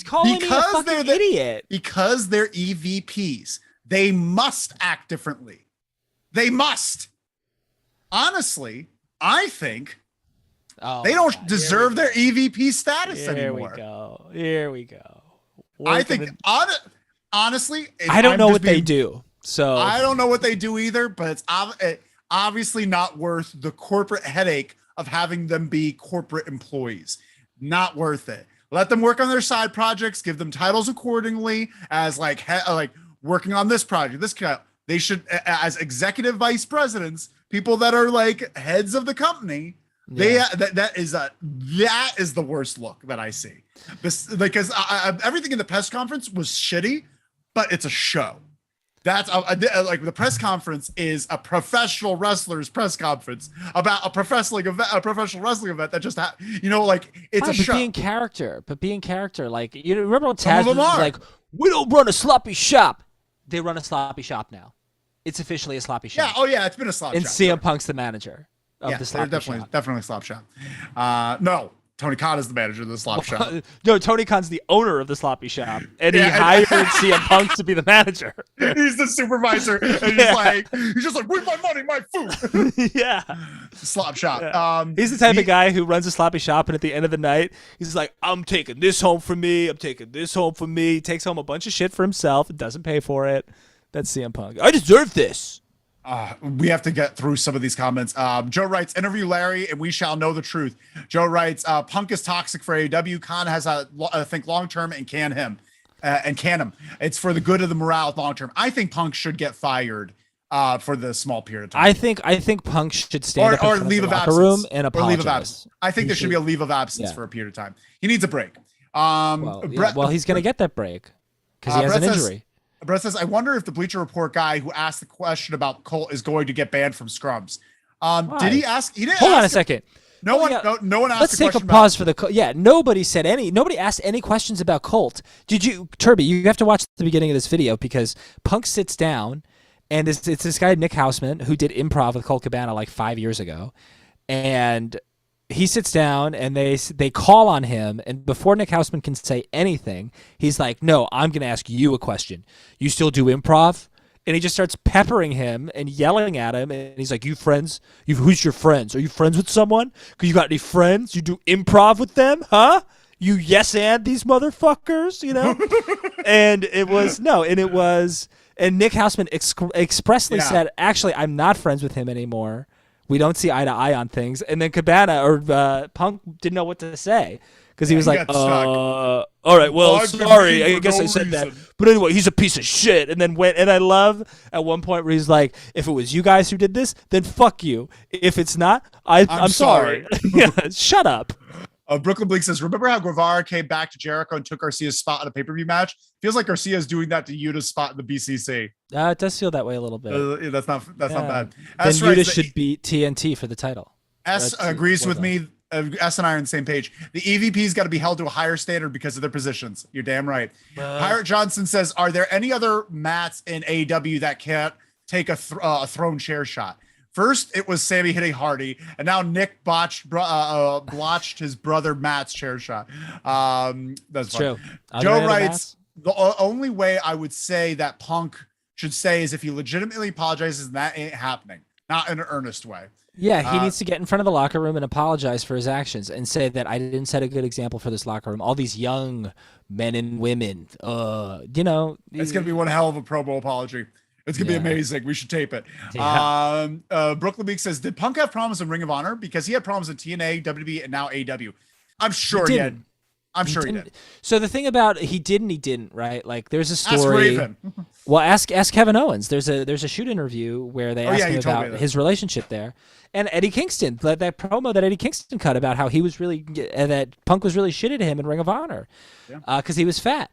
calling me a fucking idiot because they're EVPs. They must act differently. They must. Honestly, I think they don't deserve their EVP status anymore. Here we go. I think honestly, I don't know what they do. So I don't know what they do either, but it's obviously not worth the corporate headache of having them be corporate employees. Not worth it. Let them work on their side projects, give them titles accordingly as like working on this project. They should, as executive vice presidents, people that are like heads of the company. That is the worst look that I see. Because everything in the press conference was shitty, but it's a show. That's like the press conference is a professional wrestler's press conference about a professional wrestling event that just it's a show. Being character, like remember when Taz was like, we don't run a sloppy shop. They run a sloppy shop now. It's officially a sloppy shop. Yeah. Oh yeah, it's been a sloppy shop. And CM Punk's the manager of the sloppy shop. Definitely a slop shop. No. Tony Khan is the manager of the slop shop. No, Tony Khan's the owner of the sloppy shop, and he hired CM Punk to be the manager. He's the supervisor, and he's just like, where's my money, my food? Yeah, slop shop. He's the type of guy who runs a sloppy shop, and at the end of the night, he's like, I'm taking this home for me. I'm taking this home for me. He takes home a bunch of shit for himself and doesn't pay for it. That's CM Punk. I deserve this. We have to get through some of these comments. Joe writes, interview Larry and we shall know the truth. Joe writes, Punk is toxic for AEW. Khan has think long-term and can him. It's for the good of the morale long-term. I think Punk should get fired for the small period of time. I think Punk should stand up or in leave the of locker absence. room and apologize. Or leave of absence. I think there should be a leave of absence for a period of time. He needs a break. Well, he's going to get that break because he has an injury. Brett says, I wonder if the Bleacher Report guy who asked the question about Colt is going to get banned from scrums. Did he ask? He didn't. Hold on a second. No one asked. Let's take a pause for the. Nobody asked any questions about Colt. Did you, Turby? You have to watch the beginning of this video because Punk sits down, and it's this guy Nick Houseman who did improv with Colt Cabana like 5 years ago, and he sits down and they call on him, and before Nick Houseman can say anything, he's like, no, I'm going to ask you a question. You still do improv? And he just starts peppering him and yelling at him, and he's like, you friends? Who's your friends? Are you friends with someone? You got any friends? You do improv with them? Huh? You yes and these motherfuckers, and Nick Houseman expressly said, actually, I'm not friends with him anymore. We don't see eye to eye on things. And then Cabana or Punk didn't know what to say because he was like, all right, well, sorry. I guess I said that. But anyway, he's a piece of shit. And then went, and I love at one point where he's like, if it was you guys who did this, then fuck you. If it's not, I'm sorry. Shut up. Brooklyn Bleak says, remember how Guevara came back to Jericho and took Garcia's spot in a pay-per-view match? Feels like Garcia is doing that to Yuta's spot in the BCC. It does feel that way a little bit. That's not bad. Then Yuta should beat TNT for the title. S agrees with me. S and I are on the same page. The EVP's got to be held to a higher standard because of their positions. You're damn right. Pirate Johnson says, are there any other mats in AEW that can't take a throne chair shot? First, it was Sammy hitting Hardy, and now Nick blotched his brother Matt's chair shot. That's true. Joe writes, the only way I would say that Punk should say is if he legitimately apologizes, and that ain't happening. Not in an earnest way. Yeah, he needs to get in front of the locker room and apologize for his actions and say that I didn't set a good example for this locker room. All these young men and women, it's going to be one hell of a Pro Bowl apology. It's going to be amazing. We should tape it. Yeah. Brooklyn Beak says, did Punk have problems in Ring of Honor? Because he had problems in TNA, WWE, and now AEW. I'm sure he did. I'm sure he did. So the thing about he did and he didn't, right? Like there's a story. Ask Raven. Well, ask Kevin Owens. There's a shoot interview where they asked him about his relationship there. And Eddie Kingston, that promo that Eddie Kingston cut about how he was really, that Punk was really shitty to him in Ring of Honor because he was fat.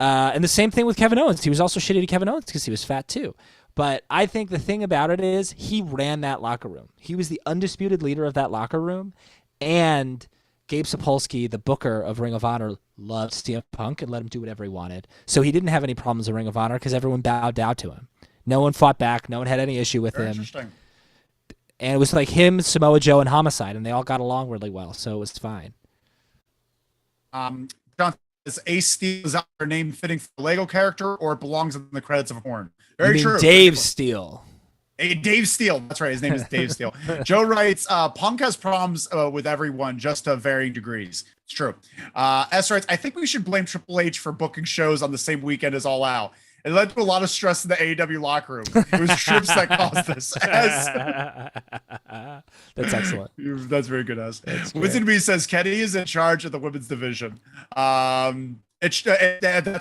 And the same thing with Kevin Owens. He was also shitty to Kevin Owens because he was fat too. But I think the thing about it is he ran that locker room. He was the undisputed leader of that locker room, and Gabe Sapolsky, the booker of Ring of Honor, loved CM Punk and let him do whatever he wanted. So he didn't have any problems in Ring of Honor because everyone bowed down to him. No one fought back. No one had any issue with him. Interesting. And it was like him, Samoa Joe, and Homicide, and they all got along really well, so it was fine. John says Ace Steel is out there name fitting for the Lego character, or it belongs in the credits of Horn. Very true. Dave Steele. Dave Steele. That's right. His name is Dave Steele. Joe writes, Punk has problems with everyone, just to varying degrees. It's true. S writes, I think we should blame Triple H for booking shows on the same weekend as All Out. It led to a lot of stress in the AEW locker room. It was Trips that caused this. That's excellent. That's very good, S. Winston B says, Kenny is in charge of the women's division. That's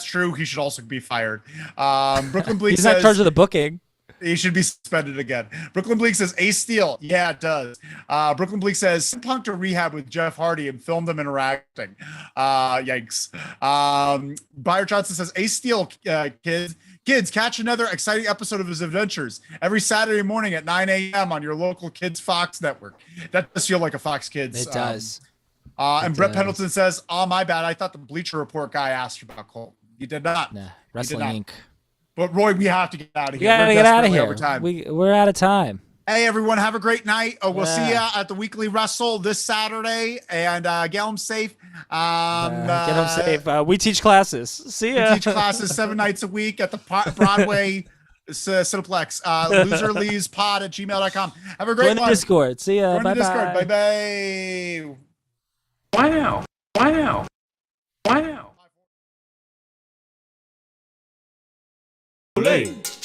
true. He should also be fired. Brooklyn Bleak He's says, not in charge of the booking. He should be suspended again. Brooklyn Bleak says, Ace Steel. Yeah, it does. Brooklyn Bleak says, send Punk to rehab with Jeff Hardy and film them interacting. Yikes. Buyer Johnson says, Ace Steel, kids, catch another exciting episode of his adventures every Saturday morning at 9 a.m. on your local Kids Fox network. That does feel like a Fox Kids. It does. And Brett Pendleton says, oh, my bad. I thought the Bleacher Report guy asked about Cole. He did not. Nah, Wrestling Inc. But Roy, we have to get out of here. We gotta get out of here. We're out of time. Hey, everyone, have a great night. We'll see you at the Weekly Wrestle this Saturday, and get home safe. Get home safe. We teach classes. See ya. We teach classes 7 nights a week at the Broadway Cineplex. loserleavespod@gmail.com. Have a great one. Join the Discord. See ya. Bye-bye. Bye-bye. Why now? Why now? Why now? Late.